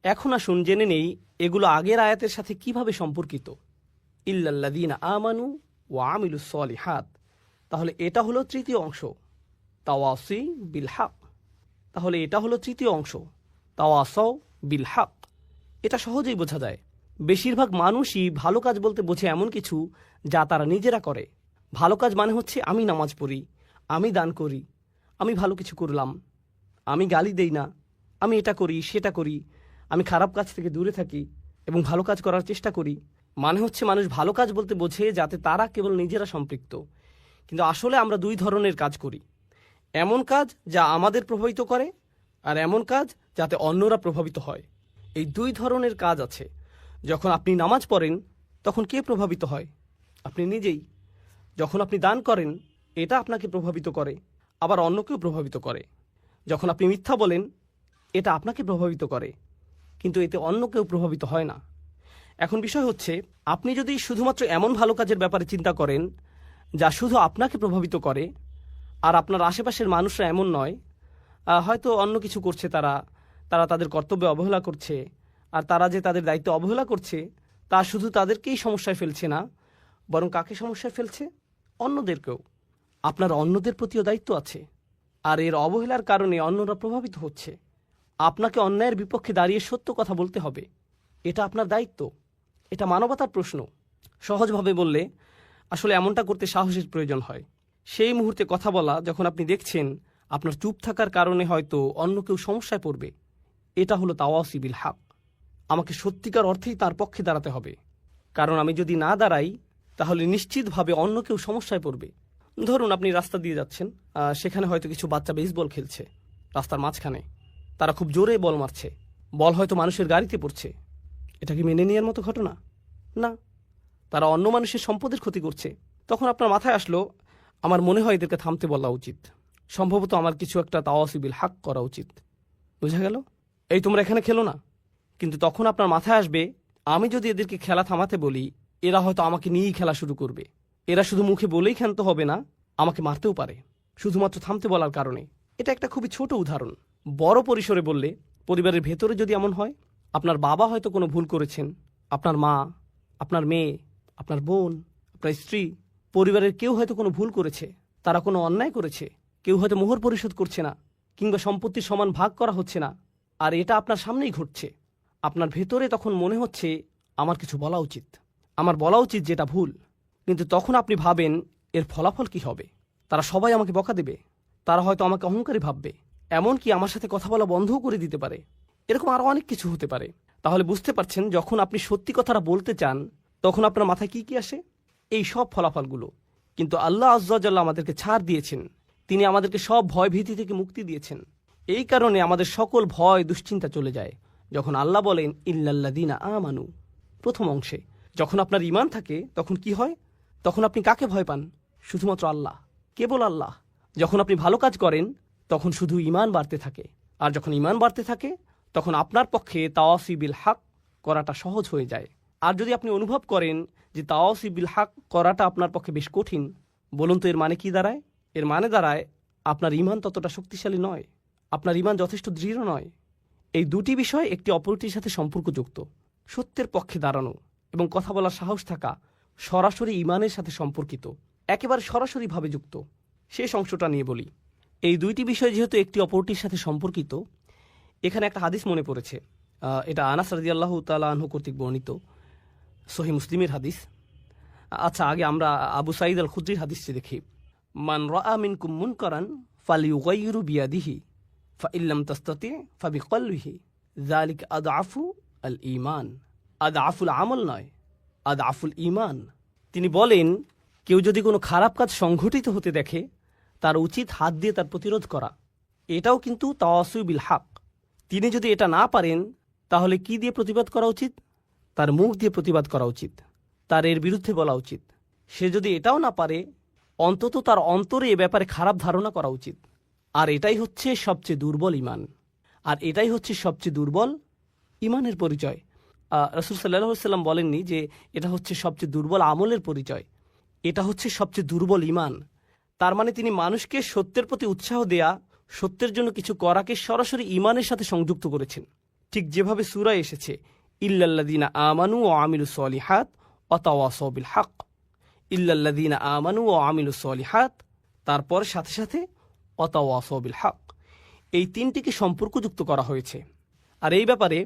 এখন আসুন জেনে নেই এগুলো আগের আয়াতের সাথে কিভাবে সম্পর্কিত। ইল্লাল্লাযীনা আমানু ওয়া আমিলুস সলিহাত, তাহলে এটা হলো তৃতীয় অংশ, তাওয়াসি বিল হক। তাহলে এটা হলো তৃতীয় অংশ, তাওয়াসাও বিল হক। এটা সহজেই বোঝা যায়। বেশিরভাগ মানুষই ভালো কাজ বলতে বোঝে এমন কিছু যা তারা নিজেরা করে। ভালো কাজ মানে হচ্ছে আমি নামাজ পড়ি, আমি দান করি, আমি ভালো কিছু করলাম, আমি গালি দেই না, আমি এটা করি সেটা করি, আমি খারাপ কাজ থেকে দূরে থাকি এবং ভালো কাজ করার চেষ্টা করি। মানে হচ্ছে মানুষ ভালো কাজ বলতে বোঝে যাতে তারা কেবল নিজেরা সম্পৃক্ত। কিন্তু আসলে আমরা দুই ধরনের কাজ করি, এমন কাজ যা আমাদের প্রভাবিত করে আর এমন কাজ যাতে অন্যরা প্রভাবিত হয়। এই দুই ধরনের কাজ আছে। যখন আপনি নামাজ পড়েন তখন কে প্রভাবিত হয়? আপনি নিজেই। যখন আপনি দান করেন এটা আপনাকে প্রভাবিত করে, আবার অন্যকেও প্রভাবিত করে। যখন আপনি মিথ্যা বলেন এটা আপনাকে প্রভাবিত করে, কিন্তু এতে অন্য কেউ প্রভাবিত হয় না। এখন বিষয় হচ্ছে, আপনি যদি শুধুমাত্র এমন ভালো কাজের ব্যাপারে চিন্তা করেন যা শুধু আপনাকে প্রভাবিত করে, আর আপনার আশেপাশের মানুষরা এমন নয়, হয়তো অন্য কিছু করছে, তারা তাদের কর্তব্যে অবহেলা করছে, আর তারা যে তাদের দায়িত্ব অবহেলা করছে তা শুধু তাদেরকেই সমস্যায় ফেলছে না, বরং কাকে সমস্যায় ফেলছে? অন্যদেরকেও। আপনার অন্যদের প্রতিও দায়িত্ব আছে, আর এর অবহেলার কারণে অন্যরা প্রভাবিত হচ্ছে। আপনাকে অন্যায়ের বিপক্ষে দাঁড়িয়ে সত্য কথা বলতে হবে, এটা আপনার দায়িত্ব। এটা মানবতার প্রশ্ন। সহজভাবে বললে আসলে এমনটা করতে সাহসের প্রয়োজন হয়। সেই মুহূর্তে কথা বলা যখন আপনি দেখছেন আপনার চুপ থাকার কারণে হয়তো অন্য কেউ সমস্যায় পড়বে। এটা হলো তাওয়াসি বিল হক। আমাকে সত্যিকার অর্থেই তার পক্ষে দাঁড়াতে হবে, কারণ আমি যদি না দাঁড়াই তাহলে নিশ্চিতভাবে অন্য কেউ সমস্যায় পড়বে। ধরুন আপনি রাস্তা দিয়ে যাচ্ছেন, সেখানে হয়তো কিছু বাচ্চা বেসবল খেলছে রাস্তার মাঝখানে। তারা খুব জোরে বল মারছে, বল হয়তো মানুষের গাড়িতে পড়ছে। এটা কি মেনে নেওয়ার মতো ঘটনা? না। তারা অন্য মানুষের সম্পদের ক্ষতি করছে। তখন আপনার মাথায় আসলো, আমার মনে হয় এদেরকে থামতে বলা উচিত, সম্ভবত আমার কিছু একটা তাওয়াসি বিল হক করা উচিত। বুঝা গেল? এই তোমরা এখানে খেলো না। কিন্তু তখন আপনার মাথায় আসবে, আমি যদি এদেরকে খেলা থামাতে বলি এরা হয়তো আমাকে নিয়েই খেলা শুরু করবে। এরা শুধু মুখে বলেই ক্ষান্ত হবে না, আমাকে মারতেও পারে শুধুমাত্র থামতে বলার কারণে। এটা একটা খুবই ছোট উদাহরণ। বড় পরিসরে বললে, পরিবারের ভেতরে যদি এমন হয়, আপনার বাবা হয়তো কোনো ভুল করেছেন, আপনার মা, আপনার মেয়ে, আপনার বোন, আপনার স্ত্রী, পরিবারের কেউ হয়তো কোনো ভুল করেছে, তারা কোনো অন্যায় করেছে, কেউ হয়তো মোহর পরিশোধ করছে না, কিংবা সম্পত্তির সমান ভাগ করা হচ্ছে না, আর এটা আপনার সামনেই ঘটছে। আপনার ভেতরে তখন মনে হচ্ছে আমার কিছু বলা উচিত, আমার বলা উচিত যেটা ভুল। কিন্তু তখন আপনি ভাবেন এর ফলাফল কি হবে? তারা সবাই আমাকে বকা দেবে, তারা হয়তো আমাকে অহংকারী ভাববে, এমনকি আমার সাথে কথা বলা বন্ধও করে দিতে পারে। এরকম আরও অনেক কিছু হতে পারে। তাহলে বুঝতে পারছেন, যখন আপনি সত্যি কথাটা বলতে চান তখন আপনার মাথায় কি কি আসে? এই সব ফলাফলগুলো। কিন্তু আল্লাহ আয্যা ওয়া জাল্লা আমাদেরকে ছাড় দিয়েছেন, তিনি আমাদেরকে সব ভয় ভীতি থেকে মুক্তি দিয়েছেন। এই কারণে আমাদের সকল ভয় দুশ্চিন্তা চলে যায় যখন আল্লাহ বলেন ইল্লাল্লাযীনা আমানু। প্রথম অংশে যখন আপনার ঈমান থাকে তখন কি হয়? তখন আপনি কাকে ভয় পান? শুধুমাত্র আল্লাহ, কেবল আল্লাহ। যখন আপনি ভালো কাজ করেন তখন শুধু ঈমান বাড়তে থাকে, আর যখন ঈমান বাড়তে থাকে তখন আপনার পক্ষে তাওয়াসি বিল হক করাটা সহজ হয়ে যায়। আর যদি আপনি অনুভব করেন যে তাওয়াসি বিল হক করাটা আপনার পক্ষে বেশ কঠিন, বলুন তো এর মানে কি দাঁড়ায়? এর মানে দাঁড়ায় আপনার ঈমান ততটা শক্তিশালী নয়, আপনার ঈমান যথেষ্ট দৃঢ় নয়। এই দুটি বিষয় একটি অপরটির সাথে সম্পর্কযুক্ত। সত্যের পক্ষে দাঁড়ানো এবং কথা বলার সাহস থাকা সরাসরি ঈমানের সাথে সম্পর্কিত, একেবারে সরাসরিভাবে যুক্ত। শেষ অংশটা নিয়ে বলি। এই দুইটি বিষয় যেহেতু একটি অপরটির সাথে সম্পর্কিত, এখানে একটা হাদিস মনে পড়েছে। এটা আনাস রাদিয়াল্লাহু তাআলা আনহু কর্তৃক বর্ণিত সহিহ মুসলিমের হাদিস। আচ্ছা, আগে আমরা আবু সাঈদ আল খুদরির হাদিসটি দেখি। মান রাআ মিনকুম মুনকারান ফালিয়ুগাইয়িরু বিয়াদিহি ফাইন লাম তাস্তাতি ফাবিকলবিহি যালিকা আদআফু আল ঈমান। আদআফুল আমল নয়, আদআফুল ঈমান। তিনি বলেন, কেউ যদি কোনো খারাপ কাজ সংঘটিত হতে দেখে তার উচিত হাত দিয়ে তার প্রতিরোধ করা। এটাও কিন্তু তাওয়াসি বিল হক। তিনি যদি এটা না পারেন তাহলে কি দিয়ে প্রতিবাদ করা উচিত? তার মুখ দিয়ে প্রতিবাদ করা উচিত, তার এর বিরুদ্ধে বলা উচিত। সে যদি এটাও না পারে, অন্তত তার অন্তরে এ ব্যাপারে খারাপ ধারণা করা উচিত। আর এটাই হচ্ছে সবচেয়ে দুর্বল ঈমান, আর এটাই হচ্ছে সবচেয়ে দুর্বল ঈমানের পরিচয়। রাসূল সাল্লাল্লাহু আলাইহি ওয়াসাল্লাম বলেননি যে এটা হচ্ছে সবচেয়ে দুর্বল আমলের পরিচয়, এটা হচ্ছে সবচেয়ে দুর্বল ঈমান। তার মানে তিনি মানুষকে সত্যের প্রতি উৎসাহ দেয়া, সত্যের জন্য কিছু করাকে সরাসরি ঈমানের সাথে সংযুক্ত করেছেন। ঠিক যেভাবে সূরায় এসেছে ইল্লাল্লাযীনা আমানু ওয়া আমিলুস সলিহাত ওয়া তাওয়াসাউ বিল হক, ইল্লাল্লাযীনা আমানু ওয়া আমিলুস সলিহাত, তারপর সাথে সাথে ওয়া তাওয়াসাউ বিল হক, এই তিনটিকে সম্পর্কযুক্ত করা হয়েছে। আর এই ব্যাপারে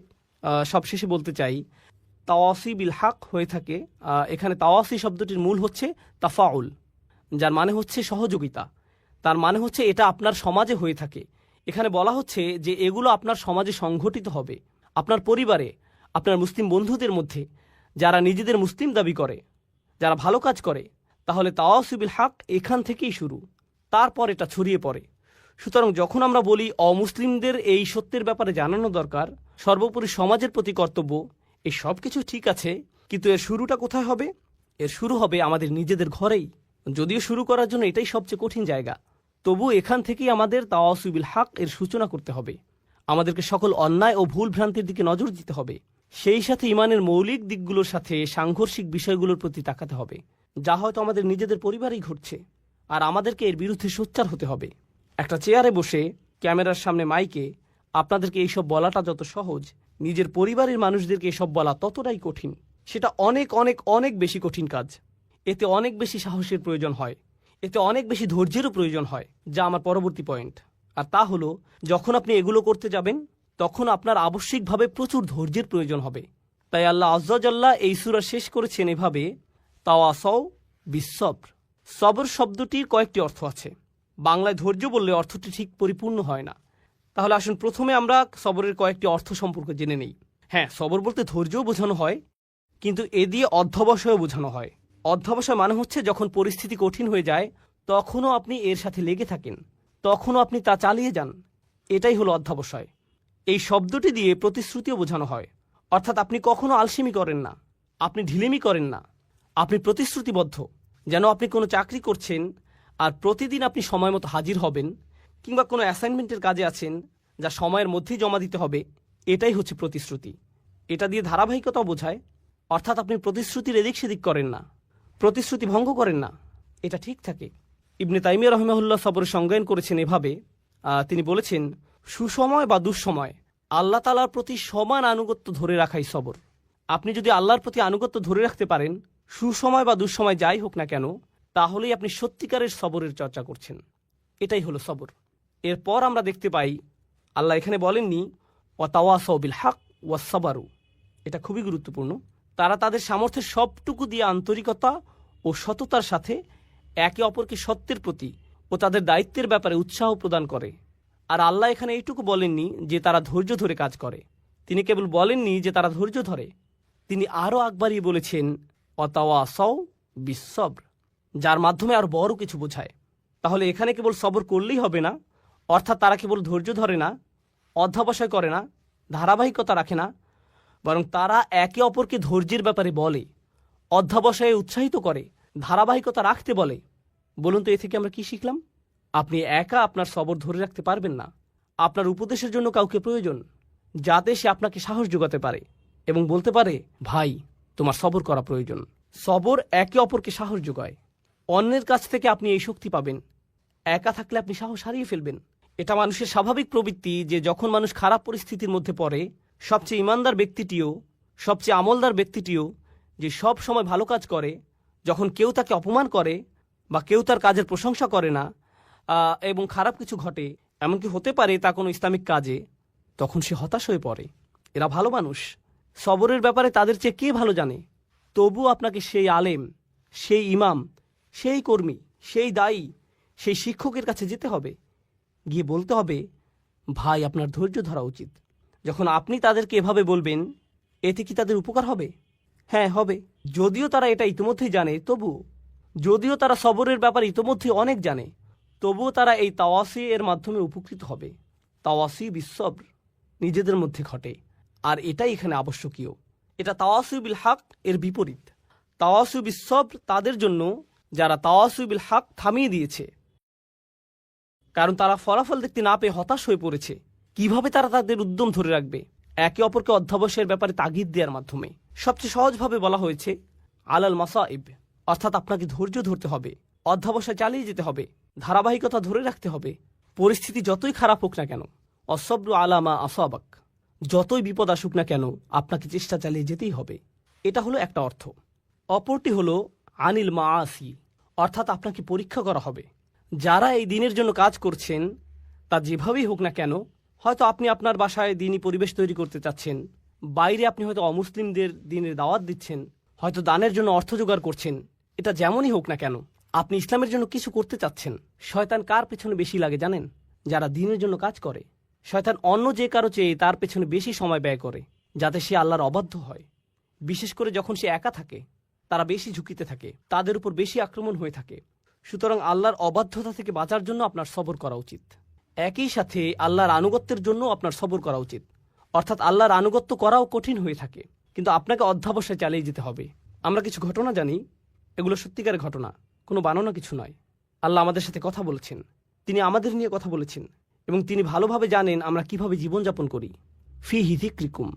সবশেষে বলতে চাই, তাওয়াসি বিল হক হয়ে থাকে, এখানে তাওয়াসি শব্দটির মূল হচ্ছে তাফাউল, যার মানে হচ্ছে সহযোগিতা। তার মানে হচ্ছে এটা আপনার সমাজে হয়ে থাকে। এখানে বলা হচ্ছে যে এগুলো আপনার সমাজে সংঘটিত হবে, আপনার পরিবারে, আপনার মুসলিম বন্ধুদের মধ্যে, যারা নিজেদের মুসলিম দাবি করে, যারা ভালো কাজ করে। তাহলে তাওয়াসি বিল হক এখান থেকেই শুরু, তারপর এটা ছড়িয়ে পড়ে। সুতরাং যখন আমরা বলি অমুসলিমদের এই সত্যের ব্যাপারে জানানো দরকার, সর্বোপরি সমাজের প্রতি কর্তব্য, এই সব কিছু ঠিক আছে, কিন্তু এর শুরুটা কোথায় হবে? এর শুরু হবে আমাদের নিজেদের ঘরেই। যদিও শুরু করার জন্য এটাই সবচেয়ে কঠিন জায়গা, তবু এখান থেকেই আমাদের তাওয়াসি বিল হক এর সূচনা করতে হবে। আমাদেরকে সকল অন্যায় ও ভুল ভ্রান্তির দিকে নজর দিতে হবে, সেই সাথে ইমানের মৌলিক দিকগুলোর সাথে সাংঘর্ষিক বিষয়গুলোর প্রতি তাকাতে হবে, যা হয়তো আমাদের নিজেদের পরিবারেই ঘটছে, আর আমাদেরকে এর বিরুদ্ধে সোচ্চার হতে হবে। একটা চেয়ারে বসে ক্যামেরার সামনে মাইকে আপনাদেরকে এইসব বলাটা যত সহজ, নিজের পরিবারের মানুষদেরকে এসব বলা ততটাই কঠিন। সেটা অনেক অনেক অনেক বেশি কঠিন কাজ। এতে অনেক বেশি সাহসের প্রয়োজন হয়, এতে অনেক বেশি ধৈর্যেরও প্রয়োজন হয়, যা আমার পরবর্তী পয়েন্ট। আর তা হলো, যখন আপনি এগুলো করতে যাবেন তখন আপনার আবশ্যিকভাবে প্রচুর ধৈর্যের প্রয়োজন হবে। তাই আল্লাহ আজ্জা জাল্লা এই সূরা শেষ করেছেন এভাবে, তাওয়াসাউ বিসসবর। সবর শব্দটির কয়েকটি অর্থ আছে। বাংলায় ধৈর্য বললে অর্থটি ঠিক পরিপূর্ণ হয় না। তাহলে আসুন প্রথমে আমরা সবরের কয়েকটি অর্থ সম্পর্কে জেনে নেই। হ্যাঁ, সবর বলতে ধৈর্যও বোঝানো হয়, কিন্তু এ দিয়ে অধ্যবসায়ও বোঝানো হয়। অধ্যবসায় মানে হচ্ছে যখন পরিস্থিতি কঠিন হয়ে যায় তখনও আপনি এর সাথে লেগে থাকেন, তখনও আপনি তা চালিয়ে যান, এটাই হলো অধ্যবসায়। এই শব্দটি দিয়ে প্রতিশ্রুতিও বোঝানো হয়, অর্থাৎ আপনি কখনো আলসেমি করেন না, আপনি ঢিলেমি করেন না, আপনি প্রতিশ্রুতিবদ্ধ। যেন আপনি কোনো চাকরি করছেন আর প্রতিদিন আপনি সময় মতো হাজির হবেন, কিংবা কোনো অ্যাসাইনমেন্টের কাজে আছেন যা সময়ের মধ্যেই জমা দিতে হবে, এটাই হচ্ছে প্রতিশ্রুতি। এটা দিয়ে ধারাবাহিকতাও বোঝায়, অর্থাৎ আপনি প্রতিশ্রুতির এদিক সেদিক করেন না, প্রতিশ্রুতি ভঙ্গ করেন না, এটা ঠিক থাকে। ইবনে তাইমিয়া রহিমাহুল্লাহ সবরের সংজ্ঞায়ন করেছেন এভাবে, তিনি বলেছেন, সুসময় বা দুঃসময় আল্লাহ তাআলার প্রতি সমান আনুগত্য ধরে রাখাই সবর। আপনি যদি আল্লাহর প্রতি আনুগত্য ধরে রাখতে পারেন, সুসময় বা দুঃসময় যাই হোক না কেন, তাহলেই আপনি সত্যিকারের সবরের চর্চা করছেন। এটাই হলো সবর। এরপর আমরা দেখতে পাই আল্লাহ এখানে বলেননি ওয়া তাওয়াসাউ বিল হক ওয়া সাবারু। এটা খুবই গুরুত্বপূর্ণ। তারা তাদের সামর্থ্যের সবটুকু দিয়ে আন্তরিকতা ও সততার সাথে একে অপরকে সত্যের প্রতি ও তাদের দায়িত্বের ব্যাপারে উৎসাহ প্রদান করে। আর আল্লাহ এখানে এইটুকু বলেননি যে তারা ধৈর্য ধরে কাজ করে, তিনি কেবল বলেননি যে তারা ধৈর্য ধরে, তিনি আরও আগবাড়িয়ে বলেছেন ওয়াতাওয়াসাউ বিসসবর, যার মাধ্যমে আর বড় কিছু বোঝায়। তাহলে এখানে কেবল সবর করলেই হবে না, অর্থাৎ তারা কেবল ধৈর্য ধরে না, অধ্যবসায় করে না, ধারাবাহিকতা রাখে না, বরং তারা একে অপরকে ধৈর্যের ব্যাপারে বলে, অধ্যবসায়ে উৎসাহিত করে, ধারাবাহিকতা রাখতে বলে। বলুন তো এ থেকে আমরা কি শিখলাম? আপনি একা আপনার সবর ধরে রাখতে পারবেন না, আপনার উপদেশের জন্য কাউকে প্রয়োজন, যাতে সে আপনাকে সাহস যোগাতে পারে এবং বলতে পারে, ভাই তোমার সবর করা প্রয়োজন। সবর একে অপরকে সাহস যোগায়। অন্যের কাছ থেকে আপনি এই শক্তি পাবেন। একা থাকলে আপনি সাহস হারিয়ে ফেলবেন। এটা মানুষের স্বাভাবিক প্রবৃত্তি যে যখন মানুষ খারাপ পরিস্থিতির মধ্যে পড়ে, সবচেয়ে ইমানদার ব্যক্তিটিও, সবচেয়ে আমলদার ব্যক্তিটিও যে সব সময় ভালো কাজ করে, যখন কেউ তাকে অপমান করে বা কেউ তার কাজের প্রশংসা করে না এবং খারাপ কিছু ঘটে, এমনকি হতে পারে তা কোনো ইসলামিক কাজে, তখন সে হতাশ হয়ে পড়ে। এরা ভালো মানুষ, সবরের ব্যাপারে তাদের চেয়ে কে ভালো জানে? তবু আপনাকে সেই আলেম, সেই ইমাম, সেই কর্মী, সেই দায়ী, সেই শিক্ষকের কাছে যেতে হবে, গিয়ে বলতে হবে, ভাই আপনার ধৈর্য ধরা উচিত। যখন আপনি তাদেরকে এভাবে বলবেন, এতে কি তাদের উপকার হবে? হ্যাঁ, হবে। যদিও তারা এটা ইতিমধ্যেই জানে, তবু যদিও তারা সবরের ব্যাপারে ইতিমধ্যেই অনেক জানে, তবুও তারা এই তাওয়াসি এর মাধ্যমে উপকৃত হবে। তাওয়াসি বিসসবর নিজেদের মধ্যে ঘটে, আর এটাই এখানে আবশ্যকীয়। এটা তাওয়াসি বিল হক এর বিপরীত। তাওয়াসি বিসসবর তাদের জন্য যারা তাওয়াসি বিল হক থামিয়ে দিয়েছে, কারণ তারা ফলাফল দেখতে না পেয়ে হতাশ হয়ে পড়েছে। কিভাবে তারা তাদের উদ্যম ধরে রাখবে? একে অপরকে অধ্যবসায়ের ব্যাপারে তাগিদ দেওয়ার মাধ্যমে। সবচেয়ে সহজভাবে বলা হয়েছে আলাল মাসাইব, অর্থাৎ আপনাকে ধৈর্য ধরতে হবে, অধ্যবসায় চালিয়ে যেতে হবে, ধারাবাহিকতা ধরে রাখতে হবে, পরিস্থিতি যতই খারাপ হোক না কেন। অসব্রু আলামা আসাবাক, যতই বিপদ আসুক না কেন আপনাকে চেষ্টা চালিয়ে যেতেই হবে। এটা হলো একটা অর্থ। অপরটি হলো আনিল মাআসি, অর্থাৎ আপনাকে পরীক্ষা করা হবে। যারা এই দিনের জন্য কাজ করছেন তা যেভাবেই হোক না কেন, হয়তো আপনি আপনার বাসায় দিনই পরিবেশ তৈরি করতে চাচ্ছেন, বাইরে আপনি হয়তো অমুসলিমদের দিনের দাওয়াত দিচ্ছেন, হয়তো দানের জন্য অর্থ জোগাড় করছেন, এটা যেমনই হোক না কেন আপনি ইসলামের জন্য কিছু করতে চাচ্ছেন। শয়তান কার পেছনে বেশি লাগে জানেন? যারা দিনের জন্য কাজ করে। শয়তান অন্য যে কারো চেয়ে তার পেছনে বেশি সময় ব্যয় করে, যাতে সে আল্লাহর অবাধ্য হয়। বিশেষ করে যখন সে একা থাকে, তারা বেশি ঝুঁকিতে থাকে, তাদের উপর বেশি আক্রমণ হয়ে থাকে। সুতরাং আল্লাহর অবাধ্যতা থেকে বাঁচার জন্য আপনার সবর করা উচিত। একই সাথে আল্লাহর আনুগত্যের জন্য আপনার সবর করা উচিত। অর্থাৎ আল্লাহর আনুগত্য করাও কঠিন হয়ে থাকে, কিন্তু আপনাকে অধ্যাবসায় চালিয়ে যেতে হবে। আমরা কিছু ঘটনা জানি, এগুলো সত্যিকারের ঘটনা, কোনো বানানো কিছু নয়। আল্লাহ আমাদের সাথে কথা বলেছেন, তিনি আমাদের নিয়ে কথা বলেছেন, এবং তিনি ভালোভাবে জানেন আমরা কিভাবে জীবনযাপন করি। ফি হিযিক্রিকুম,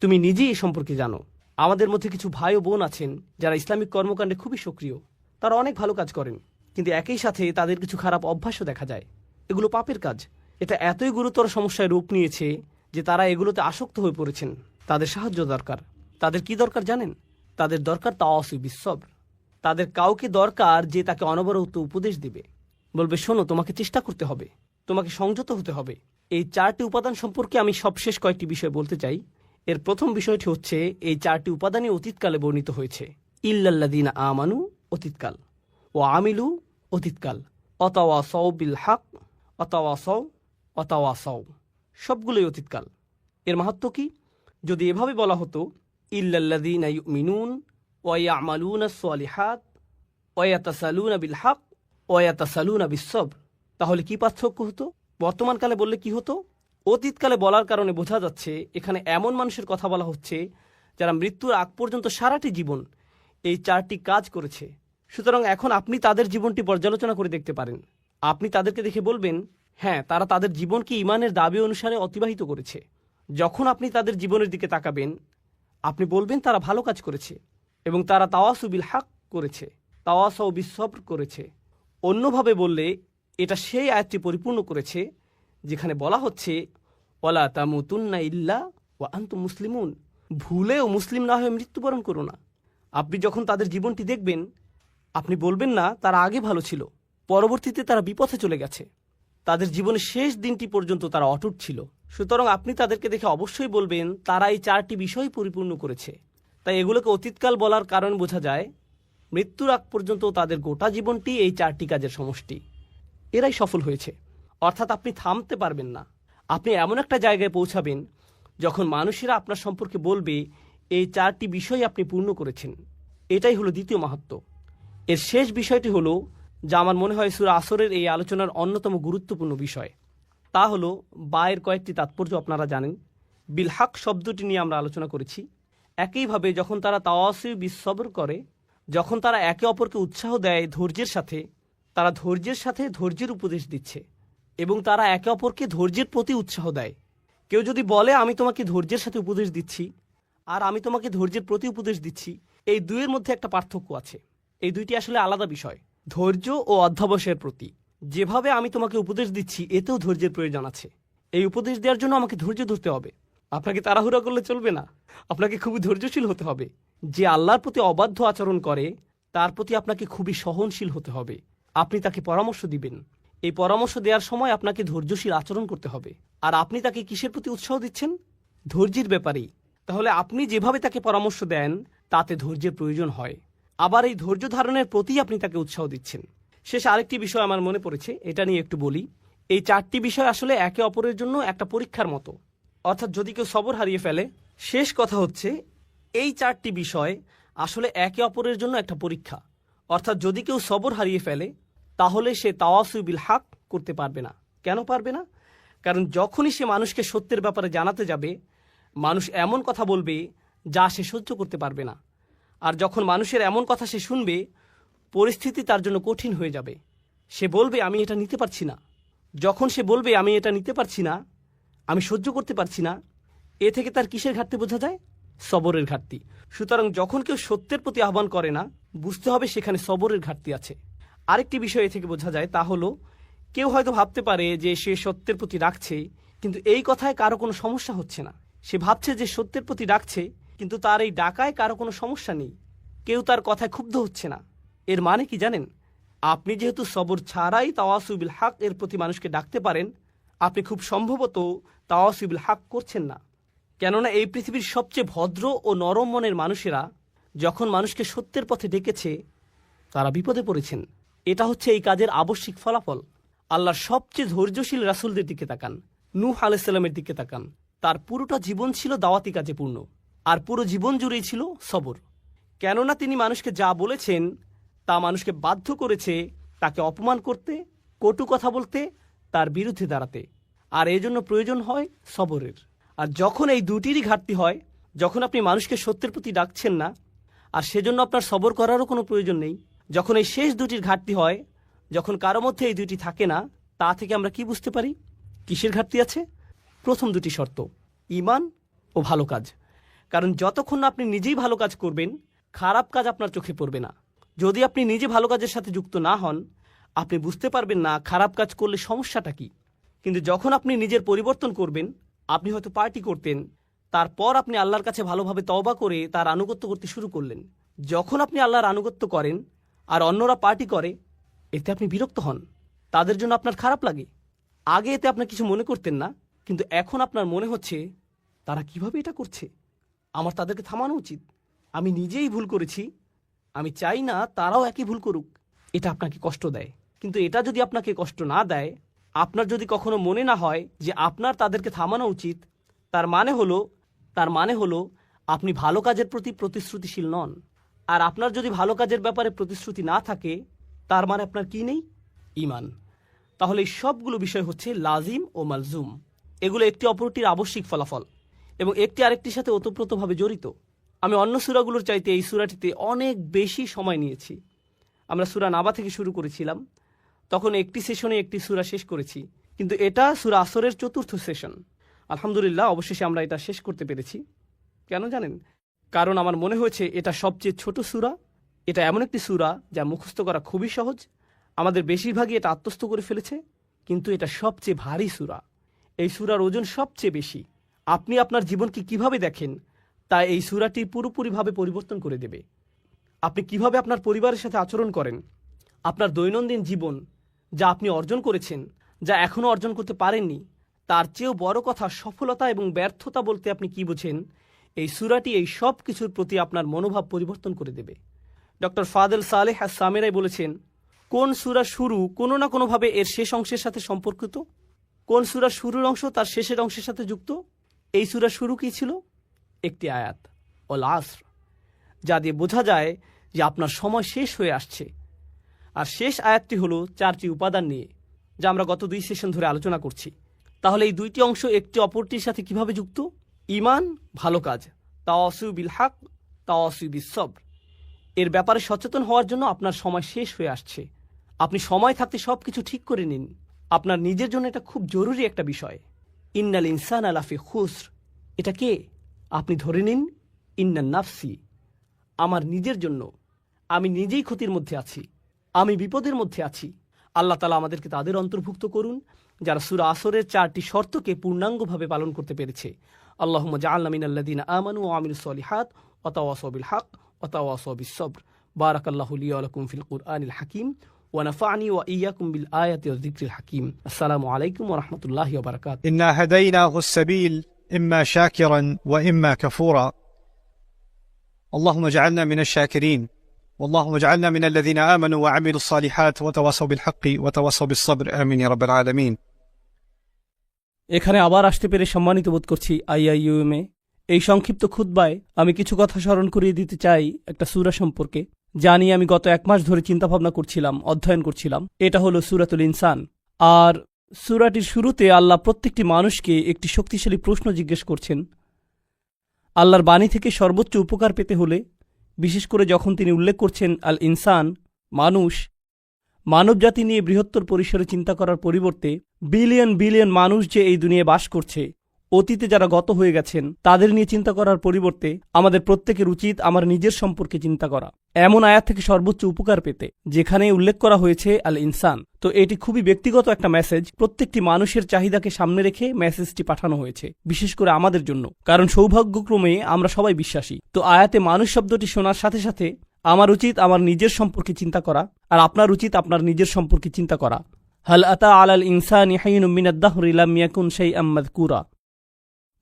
তুমি নিজেই এ সম্পর্কে জানো। আমাদের মধ্যে কিছু ভাই ও বোন আছেন যারা ইসলামিক কর্মকাণ্ডে খুবই সক্রিয়। তারা অনেক ভালো কাজ করেন, কিন্তু একই সাথে তাদের কিছু খারাপ অভ্যাসও দেখা যায়। এগুলো পাপের কাজ। এটা এতই গুরুতর সমস্যায় রূপ নিয়েছে যে তারা এগুলোতে আসক্ত হয়ে পড়েছেন। তাদের সাহায্য দরকার। তাদের কি দরকার জানেন? তাদের দরকার তাওয়াসি বিসসবর। তাদের কাউকে দরকার যে তাকে অনবরত উপদেশ দিবে, বলবে শোনো, তোমাকে চেষ্টা করতে হবে, তোমাকে সংযত হতে হবে। এই 4টি উপাদান সম্পর্কে আমি সবশেষ কয়েকটি বিষয় বলতে চাই। এর প্রথম বিষয়টি হচ্ছে, এই 4টি উপাদানই অতীতকালে বর্ণিত হয়েছে। ইল্লাল্লাযীনা আমানু অতীতকাল, ও আমিলু অতীতকাল, অতাওয়াসাউ বিল হক, অতাওয়াসাউ সবগুলোই অতীতকাল। এর মাহাত্ম্য কি? যদি এভাবে বলা হতো ইল্লাল্লাযীনা ইউমিনুন ওয়া ইয়ামালুনাস সালিহাত ওয়া ইয়াতাসালুনা বিল হক ওয়া ইয়াতাসালুনা বিস-সবর, তাহলে কি পার্থক্য হতো? বর্তমানকালে বললে কি হতো? অতীতকালে বলার কারণে বোঝা যাচ্ছে এখানে এমন মানুষের কথা বলা হচ্ছে যারা মৃত্যুর আগ পর্যন্ত সারাটি জীবন এই 4টি কাজ করেছে। সুতরাং এখন আপনি তাদের জীবনটি পর্যালোচনা করে দেখতে পারেন। আপনি তাদেরকে দেখে বলবেন, হ্যাঁ, তারা তাদের জীবনকে ঈমানের দাবি অনুসারে অতিবাহিত করেছে। যখন আপনি তাদের জীবনের দিকে তাকাবেন, আপনি বলবেন তারা ভালো কাজ করেছে এবং তারা তাওয়াসু বিল হক করেছে, তাওয়াসাউ বিস-সবর করেছে। অন্যভাবে বললে এটা সেই আয়াতটি পরিপূর্ণ করেছে যেখানে বলা হচ্ছে ওয়ালা তামুতুন্না ইল্লা ওয়া আনতুম মুসলিমুন, ভুলেও মুসলিম না হয়ে মৃত্যুবরণ করো না। আপনি যখন তাদের জীবনটি দেখবেন, আপনি বলবেন না তারা আগে ভালো ছিল, পরবর্তীতে তারা বিপথে চলে গেছে, তাদের জীবনের শেষ দিনটি পর্যন্ত তারা অটুট ছিল। সুতরাং আপনি তাদেরকে দেখে অবশ্যই বলবেন তারা এই 4টি বিষয় পরিপূর্ণ করেছে। তাই এগুলোকে অতীতকাল বলার কারণ বোঝা যায়, মৃত্যুর আগ পর্যন্ত তাদের গোটা জীবনটি এই 4টি কাজের সমষ্টি। এরাই সফল হয়েছে। অর্থাৎ আপনি থামতে পারবেন না। আপনি এমন একটা জায়গায় পৌঁছাবেন যখন মানুষেরা আপনার সম্পর্কে বলবে এই 4টি বিষয় আপনি পূর্ণ করেছেন। এটাই হলো দ্বিতীয় মাহাত্ম্য। এর শেষ বিষয়টি হলো, যা আমার মনে হয় সূরা আসরের এই আলোচনার অন্যতম গুরুত্বপূর্ণ বিষয়, তা হলো বায়ের কয়েকটি তাৎপর্য আপনারা জানেন। বিল হক শব্দটি নিয়ে আমরা আলোচনা করেছি। একইভাবে যখন তারা তাওয়াসি বিস-সবর করে, যখন তারা একে অপরকে উৎসাহ দেয় ধৈর্যের সাথে, তারা ধৈর্যের সাথে ধৈর্যের উপদেশ দিচ্ছে এবং তারা একে অপরকে ধৈর্যের প্রতি উৎসাহ দেয়। কেউ যদি বলে আমি তোমাকে ধৈর্যের সাথে উপদেশ দিচ্ছি আর আমি তোমাকে ধৈর্যের প্রতি উপদেশ দিচ্ছি, এই দুইয়ের মধ্যে একটা পার্থক্য আছে। এই দুইটি আসলে আলাদা বিষয়। ধৈর্য ও অধ্যবসায়ের প্রতি যেভাবে আমি তোমাকে উপদেশ দিচ্ছি, এতেও ধৈর্যের প্রয়োজন আছে। এই উপদেশ দেওয়ার জন্য আমাকে ধৈর্য ধরতে হবে। আপনাকে তাড়াহুড়া করলে চলবে না, আপনাকে খুবই ধৈর্যশীল হতে হবে। যে আল্লাহর প্রতি অবাধ্য আচরণ করে তার প্রতি আপনাকে খুবই সহনশীল হতে হবে। আপনি তাকে পরামর্শ দিবেন, এই পরামর্শ দেওয়ার সময় আপনাকে ধৈর্যশীল আচরণ করতে হবে। আর আপনি তাকে কিসের প্রতি উৎসাহ দিচ্ছেন? ধৈর্যের ব্যাপারেই। তাহলে আপনি যেভাবে তাকে পরামর্শ দেন তাতে ধৈর্যের প্রয়োজন হয়। আবার এই ধৈর্য ধারণের প্রতি আপনি তাকে উৎসাহ দিচ্ছেন। শেষ আরেকটি বিষয় আমার মনে পড়েছে, এটা নিয়ে একটু বলি। এই 4টি বিষয় আসলে একে অপরের জন্য একটা পরীক্ষার মতো। অর্থাৎ যদি কেউ সবর হারিয়ে ফেলে, শেষ কথা হচ্ছে এই 4টি বিষয় আসলে একে অপরের জন্য একটা পরীক্ষা। অর্থাৎ যদি কেউ সবর হারিয়ে ফেলে তাহলে সে তাওয়াসু বিল হক করতে পারবে না। কেন পারবে না? কারণ যখনই সে মানুষকে সত্যের ব্যাপারে জানাতে যাবে, মানুষ এমন কথা বলবে যা সে সহ্য করতে পারবে না। আর যখন মানুষের এমন কথা সে শুনবে, পরিস্থিতি তার জন্য কঠিন হয়ে যাবে। সে বলবে আমি এটা নিতে পারছি না। যখন সে বলবে আমি এটা নিতে পারছি না, আমি সহ্য করতে পারছি না, এ থেকে তার কিসের ঘাটতি বোঝা যায়? সবরের ঘাটতি। সুতরাং যখন কেউ সত্যের প্রতি আহ্বান করে না, বুঝতে হবে সেখানে সবরের ঘাটতি আছে। আরেকটি বিষয় এ থেকে বোঝা যায়, তা হলো কেউ হয়তো ভাবতে পারে যে সে সত্যের প্রতি রাখছে, কিন্তু এই কথায় কারো কোনো সমস্যা হচ্ছে না। সে ভাবছে যে সত্যের প্রতি ডাকছে, কিন্তু তার এই ডাকায় কারো কোনো সমস্যা নেই, কেউ তার কথায় ক্ষুব্ধ হচ্ছে না। এর মানে কি জানেন? আপনি যেহেতু সবর ছাড়াই তাওয়াসু বিল হক এর প্রতি মানুষকে ডাকতে পারেন, আপনি খুব সম্ভবত তাওয়াসু বিল হক করছেন না। কেননা এই পৃথিবীর সবচেয়ে ভদ্র ও নরম মনের মানুষেরা যখন মানুষকে সত্যের পথে ডেকেছে, তারা বিপদে পড়েছেন। এটা হচ্ছে এই কাজের আবশ্যিক ফলাফল। আল্লাহর সবচেয়ে ধৈর্যশীল রাসূলদের দিকে তাকান, নূহ আলাইহিস সালামের দিকে তাকান। তার পুরোটা জীবন ছিল দাওয়াতি কাজে পূর্ণ, আর পুরো জীবন জুড়েই ছিল সবর। কেননা তিনি মানুষকে যা বলেছেন তা মানুষকে বাধ্য করেছে তাকে অপমান করতে, কটু কথা বলতে, তার বিরুদ্ধে দাঁড়াতে। আর এজন্য প্রয়োজন হয় সবরের। আর যখন এই দুটিরই ঘাটতি হয়, যখন আপনি মানুষকে সত্যের প্রতি ডাকছেন না, আর সেজন্য আপনার সবর করারও কোনো প্রয়োজন নেই, যখন এই শেষ দুটির ঘাটতি হয়, যখন কারো মধ্যে এই দুটি থাকে না, তা থেকে আমরা কি বুঝতে পারি কিসের ঘাটতি আছে? প্রথম দুটি শর্ত, ঈমান ও ভালো কাজ। কারণ যতক্ষণ না আপনি নিজেই ভালো কাজ করবেন, খারাপ কাজ আপনার চোখে পড়বে না। যদি আপনি নিজে ভালো কাজের সাথে যুক্ত না হন, আপনি বুঝতে পারবেন না খারাপ কাজ করলে সমস্যাটা কি। কিন্তু যখন আপনি নিজের পরিবর্তন করবেন, আপনি হয়তো পার্টি করতেন, তারপর আপনি আল্লাহর কাছে ভালোভাবে তওবা করে তার আনুগত্য করতে শুরু করলেন। যখন আপনি আল্লাহর আনুগত্য করেন আর অন্যরা পার্টি করে, এতে আপনি বিরক্ত হন, তাদের জন্য আপনার খারাপ লাগে। আগে এতে আপনার কিছু মনে করতেন না, কিন্তু এখন আপনার মনে হচ্ছে তারা কিভাবে এটা করছে, আমার তাদেরকে থামানো উচিত। আমি নিজেই ভুল করেছি, আমি চাই না তারাও একই ভুল করুক। এটা আপনাকে কষ্ট দেয়। কিন্তু এটা যদি আপনাকে কষ্ট না দেয়, আপনার যদি কখনো মনে না হয় যে আপনার তাদেরকে থামানো উচিত, তার মানে হলো আপনি ভালো কাজের প্রতি প্রতিশ্রুতিশীল নন। আর আপনার যদি ভালো কাজের ব্যাপারে প্রতিশ্রুতি না থাকে, তার মানে আপনার কি নেই? ঈমান। তাহলে এই সবগুলো বিষয় হচ্ছে লাজিম ও মালজুম। এগুলো একটি অপরটির আবশ্যিক ফলাফল এবং একটি আরেকটির সাথে ওতপ্রোতভাবে জড়িত। আমি অন্য সূরাগুলোর চাইতে এই সূরাটিতে অনেক বেশি সময় নিয়েছি। আমরা সূরা নাবা থেকে শুরু করেছিলাম, তখন একটি সেশনে একটি সূরা শেষ করেছি, কিন্তু এটা সূরা আসরের চতুর্থ সেশন। আলহামদুলিল্লাহ, অবশেষে আমরা এটা শেষ করতে পেরেছি। কেন জানেন? কারণ আমার মনে হয়েছে এটা সবচেয়ে ছোট সূরা। এটা এমন একটি সূরা যা মুখস্থ করা খুবই সহজ। আমাদের বেশিরভাগই এটা আত্মস্থ করে ফেলেছে, কিন্তু এটা সবচেয়ে ভারী সূরা। এই সূরার ওজন সবচেয়ে বেশি। আপনি আপনার জীবনকে কিভাবে দেখেন তা এই সূরাটি পুরোপুরিভাবে পরিবর্তন করে দেবে। আপনি কিভাবে আপনার পরিবারের সাথে আচরণ করেন, আপনার দৈনন্দিন জীবন, যা আপনি অর্জন করেছেন, যা এখনও অর্জন করতে পারেননি, তার চেয়েও বড় কথা সফলতা এবং ব্যর্থতা বলতে আপনি কি বোঝেন, এই সূরাটি এই সব কিছুর প্রতি আপনার মনোভাব পরিবর্তন করে দেবে। ডক্টর ফাদেল সালেহ আস-সামেরাই বলেছেন, কোন সূরা শুরু কোনো না কোনোভাবে এর শেষ অংশের সাথে সম্পর্কিত। কোন সূরার শুরুর অংশ তার শেষের অংশের সাথে যুক্ত। এই সূরার শুরু কি ছিল? একটি আয়াত, ওয়াল আসর, যা দিয়ে বোঝা যায় যে আপনার সময় শেষ হয়ে আসছে। আর শেষ আয়াতটি হলো 4টি উপাদান নিয়ে, যা আমরা গত 2 সেশন ধরে আলোচনা করছি। তাহলে এই দুইটি অংশ একটি অপরটির সাথে কিভাবে যুক্ত? ঈমান, ভালো কাজ, তাওয়াসু বিল হক, তাওয়াসু বিস সবর। এর ব্যাপারে সচেতন হওয়ার জন্য আপনার সময় শেষ হয়ে আসছে। আপনি সময় থাকতে সব কিছু ঠিক করে নিন। আপনার নিজের জন্য এটা খুব জরুরি একটা বিষয়। ইন্নাল ইনসানা লাফি খুসর, এটা কে? আপনি ধরে নিন, ইন্নান নাফসি, আমার নিজের জন্য। আমি নিজেই ক্ষতির মধ্যে আছি, আমি বিপদের মধ্যে আছি। আল্লাহ তাআলা আমাদেরকে তাদের অন্তর্ভুক্ত করুন যারা সূরা আসরের 4টি শর্তকে পূর্ণাঙ্গভাবে পালন করতে পেরেছে। আল্লাহুম্মা জাআলনা মিনাল্লাযিনা আমানু ওয়া আমিলুস সলিহাত ওয়া তাওয়াসাউ বিল হক ওয়া তাওয়াসাউ বিস সবর। বারাকাল্লাহু লি ওয়া লাকুম ফিল কুরআনিল হাকীম ওয়া নাফা'নি ওয়া ইয়্যাকুম বিল আয়াতি ওয়াজ যিকরিল হাকীম। আসসালামু আলাইকুম ওয়া রাহমাতুল্লাহি ওয়া বারাকাতুহু। إنا هديناه السبيل إما شاكرا وإما كفورا. اللهم اجعلنا من الشاكرين، واللهم اجعلنا من الذين آمنوا وعملوا الصالحات وتواصوا بالحق وتواصوا بالصبر. آمين يا رب العالمين. এখানে আবার আসতে পেরে সম্মানিত বোধ করছি আইআইইউএমে। এই সংক্ষিপ্ত খুতবায় আমি কিছু কথা স্মরণ করিয়ে দিতে চাই একটা সূরা সম্পর্কে, যা নিয়ে আমি গত 1 মাস ধরে চিন্তাভাবনা করছিলাম, অধ্যয়ন করছিলাম। এটা হলো সূরাতুল ইনসান। আর সূরাটির শুরুতে আল্লাহ প্রত্যেকটি মানুষকে একটি শক্তিশালী প্রশ্ন জিজ্ঞেস করছেন। আল্লাহর বাণী থেকে সর্বোচ্চ উপকার পেতে হলে, বিশেষ করে যখন তিনি উল্লেখ করছেন আল ইনসান, মানুষ, মানবজাতি নিয়ে বৃহত্তর পরিসরে চিন্তা করার পরিবর্তে বিলিয়ন বিলিয়ন মানুষ যে এই দুনিয়ায় বাস করছে, অতীতে যারা গত হয়ে গেছেন তাদের নিয়ে চিন্তা করার পরিবর্তে আমাদের প্রত্যেকের উচিত আমার নিজের সম্পর্কে চিন্তা করা। এমন আয়াত থেকে সর্বোচ্চ উপকার পেতে যেখানে উল্লেখ করা হয়েছে আল ইনসান। তো এটি খুবই ব্যক্তিগত একটা মেসেজ, প্রত্যেকটি মানুষের চাহিদাকে সামনে রেখে মেসেজটি পাঠানো হয়েছে, বিশেষ করে আমাদের জন্য, কারণ সৌভাগ্যক্রমে আমরা সবাই বিশ্বাসী। তো আয়াতে মানুষ শব্দটি শোনার সাথে সাথে আমার উচিত আমার নিজের সম্পর্কে চিন্তা করা, আর আপনার উচিত আপনার নিজের সম্পর্কে চিন্তা করা। হাল আতা আলাল ইনসানি হাইনুম মিনাদ দাহরি লাম ইয়াকুন শাইআম মাযকুরা।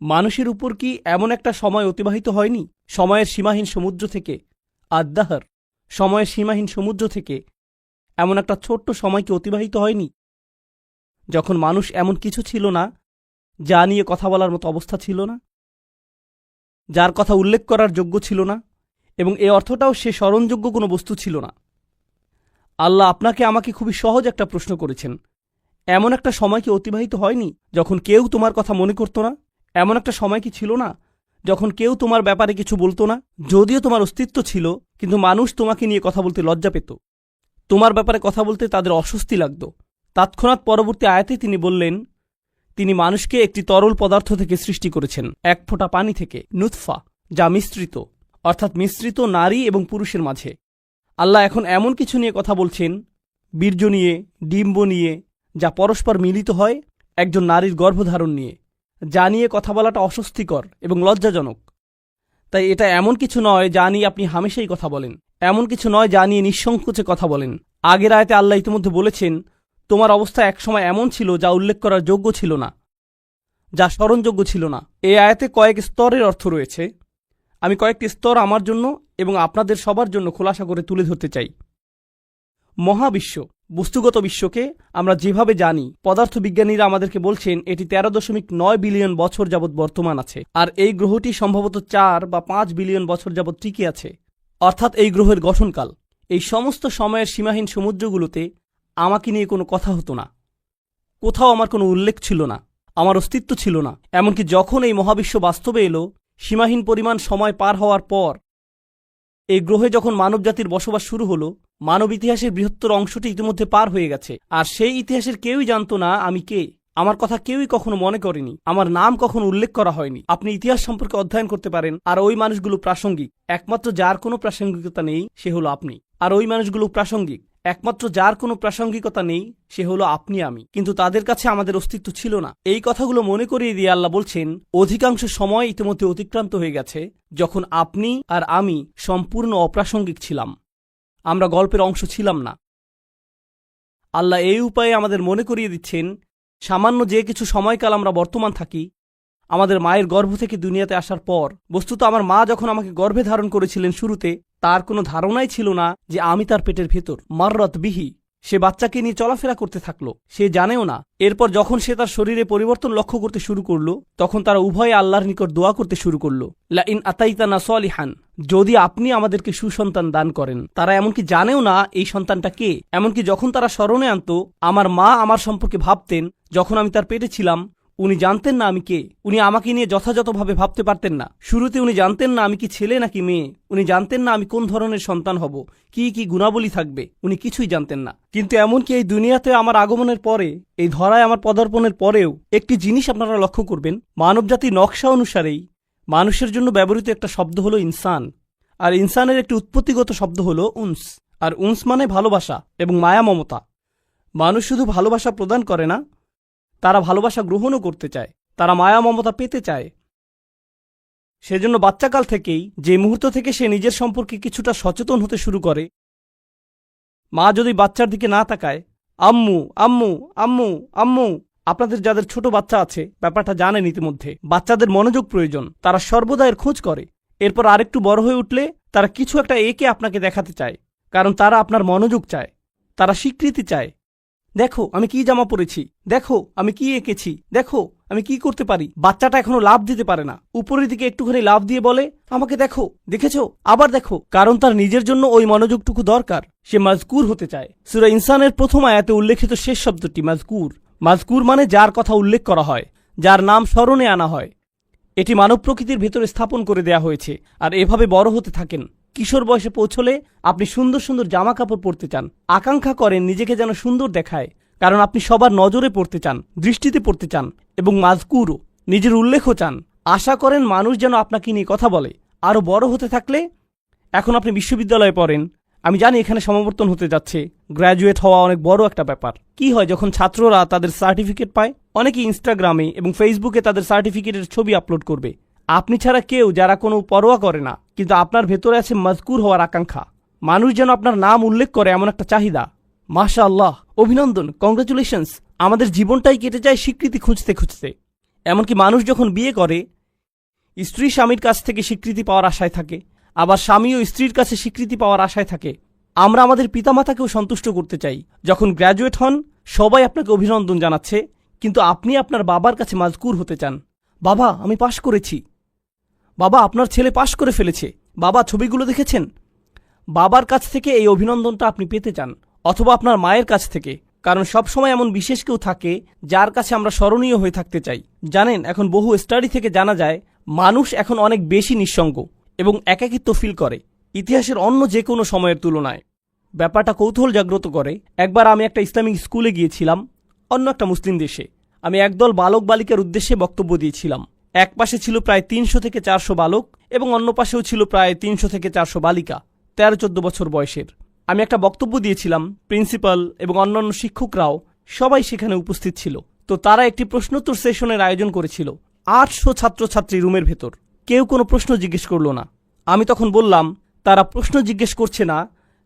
মানুষের উপর কি এমন একটা সময় অতিবাহিত হয়নি সময়ের সীমাহীন সমুদ্র থেকে, আদ-দাহর সময়ের সীমাহীন সমুদ্র থেকে এমন একটা ছোট্ট সময় কি অতিবাহিত হয়নি যখন মানুষ এমন কিছু ছিল না যা নিয়ে কথা বলার মতো অবস্থা ছিল না, যার কথা উল্লেখ করার যোগ্য ছিল না, এবং এ অর্থটাও সে স্মরণযোগ্য কোনো বস্তু ছিল না। আল্লাহ আপনাকে আমাকে খুবই সহজ একটা প্রশ্ন করেছেন, এমন একটা সময় কি অতিবাহিত হয়নি যখন কেউ তোমার কথা মনে করত না? এমন একটা সময় কি ছিল না যখন কেউ তোমার ব্যাপারে কিছু বলতো না? যদিও তোমার অস্তিত্ব ছিল, কিন্তু মানুষ তোমাকে নিয়ে কথা বলতে লজ্জা পেত, তোমার ব্যাপারে কথা বলতে তাদের অস্বস্তি লাগত। তৎক্ষণাৎ পরবর্তী আয়াতে তিনি বললেন, তিনি মানুষকে একটি তরল পদার্থ থেকে সৃষ্টি করেছেন, এক ফোঁটা পানি থেকে, নুতফা, যা মিশ্রিত, অর্থাৎ মিশ্রিত নারী এবং পুরুষের মাঝে। আল্লাহ এখন এমন কিছু নিয়ে কথা বলছেন, বীর্য নিয়ে, ডিম্ব নিয়ে, যা পরস্পর মিলিত হয় একজন নারীর গর্ভধারণ নিয়ে, যা নিয়ে কথা বলাটা অস্বস্তিকর এবং লজ্জাজনক। তাই এটা এমন কিছু নয় যা নিয়ে আপনি হামেশাই কথা বলেন, এমন কিছু নয় যা নিয়ে নিঃসংকোচে কথা বলেন। আগের আয়াতে আল্লাহ ইতিমধ্যে বলেছেন, তোমার অবস্থা একসময় এমন ছিল যা উল্লেখ করার যোগ্য ছিল না, যা স্মরণযোগ্য ছিল না। এই আয়াতে কয়েক স্তরের অর্থ রয়েছে, আমি কয়েকটি স্তর আমার জন্য এবং আপনাদের সবার জন্য খোলাসা করে তুলে ধরতে চাই। মহাবিশ্ব, বস্তুগত বিশ্বকে আমরা যেভাবে জানি, পদার্থবিজ্ঞানীরা আমাদেরকে বলছেন এটি 13.9 বিলিয়ন বছর যাবৎ বর্তমান আছে, আর এই গ্রহটি সম্ভবত 4 বা 5 বিলিয়ন বছর যাবৎ টিকে আছে, অর্থাৎ এই গ্রহের গঠনকাল। এই সমস্ত সময়ের সীমাহীন সমুদ্রগুলোতে আমাকে নিয়ে কোনো কথা হতো না, কোথাও আমার কোনো উল্লেখ ছিল না, আমার অস্তিত্ব ছিল না। এমনকি যখন এই মহাবিশ্ব বাস্তবে এলো, সীমাহীন পরিমাণ সময় পার হওয়ার পর এই গ্রহে যখন মানবজাতির বসবাস শুরু হলো, মানব ইতিহাসের বৃহত্তর অংশটি ইতিমধ্যে পার হয়ে গেছে, আর সেই ইতিহাসের কেউই জানত না আমি কে, আমার কথা কেউই কখনো মনে করেনি, আমার নাম কখনো উল্লেখ করা হয়নি। আপনি ইতিহাস সম্পর্কে অধ্যয়ন করতে পারেন, আর ওই মানুষগুলো প্রাসঙ্গিক, একমাত্র যার কোনো প্রাসঙ্গিকতা নেই সে হলো আপনি। আর ওই মানুষগুলো প্রাসঙ্গিক, একমাত্র যার কোনো প্রাসঙ্গিকতা নেই সে হলো আপনি, আমি। কিন্তু তাদের কাছে আমাদের অস্তিত্ব ছিল না। এই কথাগুলো মনে করিয়ে দিয়ে আল্লাহ বলছেন, অধিকাংশ সময় ইতিমধ্যে অতিক্রান্ত হয়ে গেছে যখন আপনি আর আমি সম্পূর্ণ অপ্রাসঙ্গিক ছিলাম, আমরা গল্পের অংশ ছিলাম না। আল্লাহ এই উপায়ে আমাদের মনে করিয়ে দিচ্ছেন, সামান্য যে কিছু সময়কাল আমরা বর্তমান থাকি, আমাদের মায়ের গর্ভ থেকে দুনিয়াতে আসার পর, বস্তুত আমার মা যখন আমাকে গর্ভে ধারণ করেছিলেন শুরুতে, তার কোনো ধারণাই ছিল না যে আমি তার পেটের ভেতর। মাররত বিহি, সে বাচ্চাকে নিয়ে চলাফেরা করতে থাকলো, সে জানেও না। এরপর যখন সে তার শরীরে পরিবর্তন লক্ষ্য করতে শুরু করলো, তখন তারা উভয়ে আল্লাহর নিকট দোয়া করতে শুরু করলো, লা ইন আতাইতানা সলিহান, যদি আপনি আমাদেরকে সুসন্তান দান করেন। তারা এমনকি জানেও না এই সন্তানটা কে। এমনকি যখন তারা স্মরণে আনতো, আমার মা আমার সম্পর্কে ভাবতেন যখন আমি তার পেটে ছিলাম, উনি জানতেন না আমি কে, উনি আমাকে নিয়ে যথাযথভাবে ভাবতে পারতেন না। শুরুতে উনি জানতেন না আমি কি ছেলে নাকি মেয়ে, উনি জানতেন না আমি কোন ধরনের সন্তান হব, কি কি গুণাবলী থাকবে, উনি কিছুই জানতেন না। কিন্তু এমনকি এই দুনিয়াতে আমার আগমনের পরে, এই ধরায় আমার পদার্পণের পরেও একটি জিনিস আপনারা লক্ষ্য করবেন, মানবজাতির নকশা অনুসারেই মানুষের জন্য ব্যবহৃত একটা শব্দ হলো ইনসান, আর ইনসানের একটি উৎপত্তিগত শব্দ হলো উনস, আর উনস মানে ভালোবাসা এবং মায়া মমতা। মানুষ শুধু ভালোবাসা প্রদান করে না, তারা ভালোবাসা গ্রহণও করতে চায়, তারা মায়া মমতা পেতে চায়। সেজন্য বাচ্চাকাল থেকেই, যে মুহূর্ত থেকে সে নিজের সম্পর্কে কিছুটা সচেতন হতে শুরু করে, মা যদি বাচ্চার দিকে না তাকায়, আম্মু আম্মু আম্মু আম্মু, আপনাদের যাদের ছোট বাচ্চা আছে ব্যাপারটা জানেন ইতিমধ্যে, বাচ্চাদের মনোযোগ প্রয়োজন, তারা সর্বদা এর খোঁজ করে। এরপর আরেকটু বড় হয়ে উঠলে তারা কিছু একটা এঁকে আপনাকে দেখাতে চায়, কারণ তারা আপনার মনোযোগ চায়, তারা স্বীকৃতি চায়। দেখো আমি কি জামা পরেছি, দেখো আমি কি এঁকেছি, দেখো আমি কি করতে পারি। বাচ্চাটা এখনো লাভ দিতে পারে না, উপরের দিকে একটুখানি লাভ দিয়ে বলে, আমাকে দেখো, দেখেছো, আবার দেখো, কারণ তার নিজের জন্য ওই মনোযোগটুকু দরকার। সে মাজকুর হতে চায়। সূরা ইনসানের প্রথম আয়াতে উল্লেখিত শেষ শব্দটি মাজকুর। মাজকুর মানে যার কথা উল্লেখ করা হয়, যার নাম স্মরণে আনা হয়। এটি মানব প্রকৃতির ভেতরে স্থাপন করে দেয়া হয়েছে, আর এভাবে বড় হতে থাকেন। কিশোর বয়সে পৌঁছলে আপনি সুন্দর সুন্দর জামা কাপড় পরতে চান, আকাঙ্ক্ষা করেন নিজেকে যেন সুন্দর দেখায়, কারণ আপনি সবার নজরে পড়তে চান, দৃষ্টিতে পড়তে চান, এবং মাজকুরও, নিজের উল্লেখও চান। আশা করেন মানুষ যেন আপনাকে নিয়ে কথা বলে। আরও বড় হতে থাকলে এখন আপনি বিশ্ববিদ্যালয়ে পড়েন, আমি জানি এখানে সমাবর্তন হতে যাচ্ছে, গ্র্যাজুয়েট হওয়া অনেক বড় একটা ব্যাপার। কি হয় যখন ছাত্ররা তাদের সার্টিফিকেট পায়? অনেকে ইনস্টাগ্রামে এবং ফেসবুকে তাদের সার্টিফিকেটের ছবি আপলোড করবে। আপনি ছাড়া কেউ যারা কোনো পরোয়া করে না, কিন্তু আপনার ভেতরে আছে মাজকুর হওয়ার আকাঙ্ক্ষা। মানুষ যেন আপনার নাম উল্লেখ করে এমন একটা চাহিদা। মাশাআল্লাহ, অভিনন্দন, কংগ্রেচুলেশনস। আমাদের জীবনটাই কেটে যায় স্বীকৃতি খুঁজতে খুঁজতে। এমনকি মানুষ যখন বিয়ে করে, স্ত্রী স্বামীর কাছ থেকে স্বীকৃতি পাওয়ার আশায় থাকে, আবার স্বামীও স্ত্রীর কাছে স্বীকৃতি পাওয়ার আশায় থাকে। আমরা আমাদের পিতামাতাকেও সন্তুষ্ট করতে চাই। যখন গ্র্যাজুয়েট হন, সবাই আপনাকে অভিনন্দন জানাচ্ছে, কিন্তু আপনি আপনার বাবার কাছে মাজকুর হতে চান। বাবা, আমি পাশ করেছি। বাবা, আপনার ছেলে পাশ করে ফেলেছে। বাবা, ছবিগুলো দেখেছেন? বাবার কাছ থেকে এই অভিনন্দনটা আপনি পেতে চান, অথবা আপনার মায়ের কাছ থেকে, কারণ সবসময় এমন বিশেষ কেউ থাকে যার কাছে আমরা স্মরণীয় হয়ে থাকতে চাই। জানেন, এখন বহু স্টাডি থেকে জানা যায় মানুষ এখন অনেক বেশি নিঃসঙ্গ এবং একাকিত্ব ফিল করে ইতিহাসের অন্য যে কোনো সময়ের তুলনায়। ব্যাপারটা কৌতূহল জাগ্রত করে। একবার আমি একটা ইসলামিক স্কুলে গিয়েছিলাম, অন্য একটা মুসলিম দেশে। আমি একদল বালক বালিকার উদ্দেশ্যে বক্তব্য দিয়েছিলাম। এক পাশে ছিল প্রায় 300 থেকে 400 বালক এবং অন্য পাশেও ছিল প্রায় 300 থেকে 400 বালিকা 13-14 বছর বয়সের। আমি একটা বক্তব্য দিয়েছিলাম, প্রিন্সিপাল এবং অন্যান্য শিক্ষকরাও সবাই সেখানে উপস্থিত ছিল। তো তারা একটি প্রশ্নোত্তর সেশনের আয়োজন করেছিল। 800 ছাত্রছাত্রী রুমের ভেতর, কেউ কোনো প্রশ্ন জিজ্ঞেস করল না। আমি তখন বললাম, তারা প্রশ্ন জিজ্ঞেস করছে না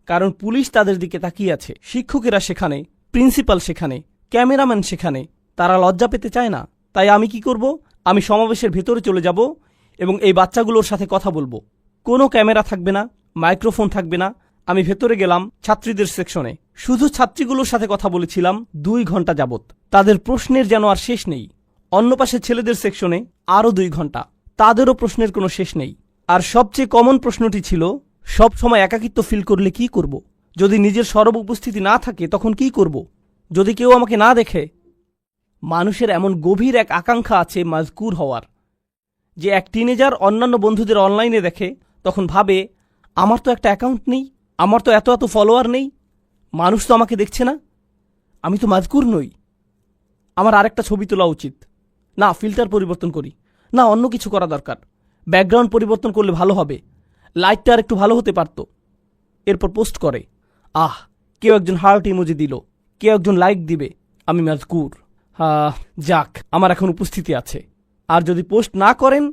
কারণ পুলিশ তাদের দিকে তাকিয়ে আছে, শিক্ষকেরা সেখানে, প্রিন্সিপাল সেখানে, ক্যামেরাম্যান সেখানে। তারা লজ্জা পেতে চায় না। তাই আমি কি করব? আমি সমাবেশের ভেতরে চলে যাব এবং এই বাচ্চাগুলোর সাথে কথা বলবো। কোনো ক্যামেরা থাকবে না, মাইক্রোফোন থাকবে না। আমি ভেতরে গেলাম ছাত্রীদের সেকশনে, শুধু ছাত্রীগুলোর সাথে কথা বলেছিলাম 2 ঘন্টা যাবত। তাদের প্রশ্নের যেন আর শেষ নেই। অন্য পাশে ছেলেদের সেকশনে আরও 2 ঘন্টা, তাদেরও প্রশ্নের কোনো শেষ নেই। আর সবচেয়ে কমন প্রশ্নটি ছিল, সব সময় একাকিত্ব ফিল করলে কি করব? যদি নিজের সরব উপস্থিতি না থাকে তখন কি করব? যদি কেউ আমাকে না দেখে? মানুষের এমন গভীর এক আকাঙ্ক্ষা আছে মাজকুর হওয়ার, যে এক টিনেজার অন্যান্য বন্ধুদের অনলাইনে দেখে, তখন ভাবে, আমার তো একটা অ্যাকাউন্ট নেই, আমার তো এত এত ফলোয়ার নেই, মানুষ তো আমাকে দেখছে না, আমি তো মাজকুর নই, আমার আরেকটা ছবি তোলা উচিত। না, ফিল্টার পরিবর্তন করি, না অন্য কিছু করা দরকার, ব্যাকগ্রাউন্ড পরিবর্তন করলে ভালো হবে, লাইটটা আর একটু ভালো হতে পারত। এরপর পোস্ট করে, কেউ একজন হার্ট ইমোজি দিল, কেউ একজন লাইক দিবে, আমি মাজকুর। যাক, আমার এখন উপস্থিতি আছে। আর যদি পোস্ট না করেন,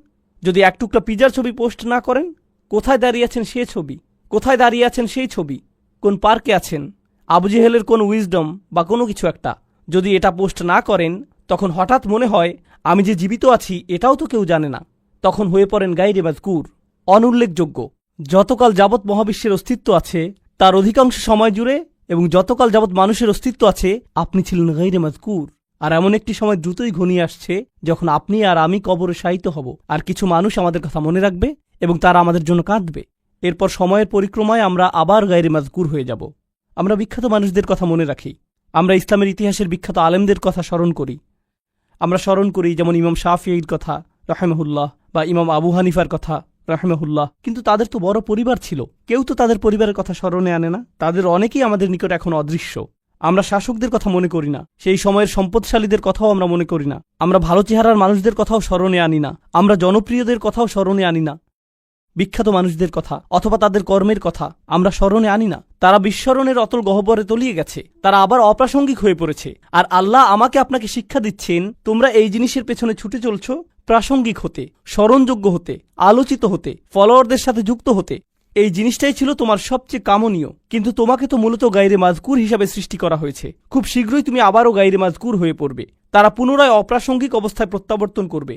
যদি এক টুকরা পিজার ছবি পোস্ট না করেন, কোথায় দাঁড়িয়ে আছেন সে ছবি, কোথায় দাঁড়িয়ে আছেন সেই ছবি, কোন পার্কে আছেন, আবু জেহেলের কোন উইজডম বা কোনো কিছু একটা, যদি এটা পোস্ট না করেন, তখন হঠাৎ মনে হয় আমি যে জীবিত আছি এটাও তো কেউ জানে না। তখন হয়ে পড়েন গায়রে মাজকুর, অনুল্লেখযোগ্য। যতকাল যাবৎ মহাবিশ্বের অস্তিত্ব আছে তার অধিকাংশ সময় জুড়ে এবং যতকাল যাবৎ মানুষের অস্তিত্ব আছে আপনি ছিলেন গায়রে মাজকুর। আর এমন একটি সময় দ্রুতই ঘনিয়ে আসছে যখন আপনি আর আমি কবরে শায়িত হব, আর কিছু মানুষ আমাদের কথা মনে রাখবে এবং তারা আমাদের জন্য কাঁদবে। এরপর সময়ের পরিক্রমায় আমরা আবার গায়রে মাজকুর হয়ে যাব। আমরা বিখ্যাত মানুষদের কথা মনে রাখি, আমরা ইসলামের ইতিহাসের বিখ্যাত আলেমদের কথা স্মরণ করি। আমরা স্মরণ করি যেমন ইমাম শাফিঈর কথা রাহিমাহুল্লাহ বা ইমাম আবু হানিফার কথা রাহিমাহুল্লাহ, কিন্তু তাদের তো বড় পরিবার ছিল, কেউ তো তাদের পরিবারের কথা স্মরণে আনে না। তাদের অনেকেই আমাদের নিকট এখন অদৃশ্য। আমরা শাসকদের কথা মনে করি না, সেই সময়ের সম্পদশালীদের কথাও আমরা মনে করি না, আমরা ভালো চেহারার মানুষদের কথাও স্মরণে আনি না, আমরা জনপ্রিয়দের কথাও স্মরণে আনি না। বিখ্যাত মানুষদের কথা অথবা তাদের কর্মের কথা আমরা স্মরণে আনি না। তারা বিস্মরণের অতল গহ্বরে তলিয়ে গেছে, তারা আবার অপ্রাসঙ্গিক হয়ে পড়েছে। আর আল্লাহ আমাকে আপনাকে শিক্ষা দিচ্ছেন, তোমরা এই জিনিসের পেছনে ছুটে চলছ প্রাসঙ্গিক হতে, স্মরণযোগ্য হতে, আলোচিত হতে, ফলোয়ারদের সাথে যুক্ত হতে। এই জিনিসটাই ছিল তোমার সবচেয়ে কামনীয়, কিন্তু তোমাকে তো মূলত গায়রে মাজকুর হিসাবে সৃষ্টি করা হয়েছে। খুব শীঘ্রই তুমি আবারও গায়রে মাজকুর হয়ে পড়বে। তারা পুনরায় অপ্রাসঙ্গিক অবস্থায় প্রত্যাবর্তন করবে।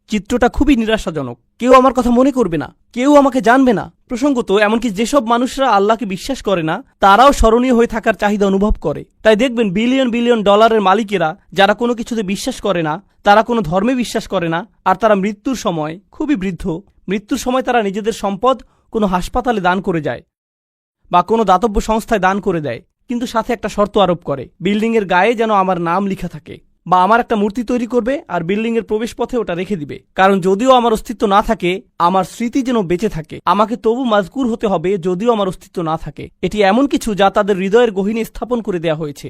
চিত্রটা খুবই নিরাশাজনক। কেউ আমার কথা মনে করবে না, কেউ আমাকে জানবে না। প্রসঙ্গত এমনকি যেসব মানুষরা আল্লাহকে বিশ্বাস করে না তারাও স্মরণীয় হয়ে থাকার চাহিদা অনুভব করে। তাই দেখবেন বিলিয়ন বিলিয়ন ডলারের মালিকেরা যারা কোনো কিছুতে বিশ্বাস করে না, তারা কোনো ধর্মে বিশ্বাস করে না, আর তারা মৃত্যুর সময় খুবই বৃদ্ধ, মৃত্যুর সময় তারা নিজেদের সম্পদ কোনো হাসপাতালে দান করে যায় বা কোনো দাতব্য সংস্থায় দান করে দেয়, কিন্তু সাথে একটা শর্ত আরোপ করে, বিল্ডিংয়ের গায়ে যেন আমার নাম লেখা থাকে, বা আমার একটা মূর্তি তৈরি করবে আর বিল্ডিংয়ের প্রবেশ পথে ওটা রেখে দিবে। কারণ যদিও আমার অস্তিত্ব না থাকে, আমার স্মৃতি যেন বেঁচে থাকে। আমাকে তবু মাজকুর হতে হবে যদিও আমার অস্তিত্ব না থাকে। এটি এমন কিছু যা তাদের হৃদয়ের গহীনে স্থাপন করে দেয়া হয়েছে।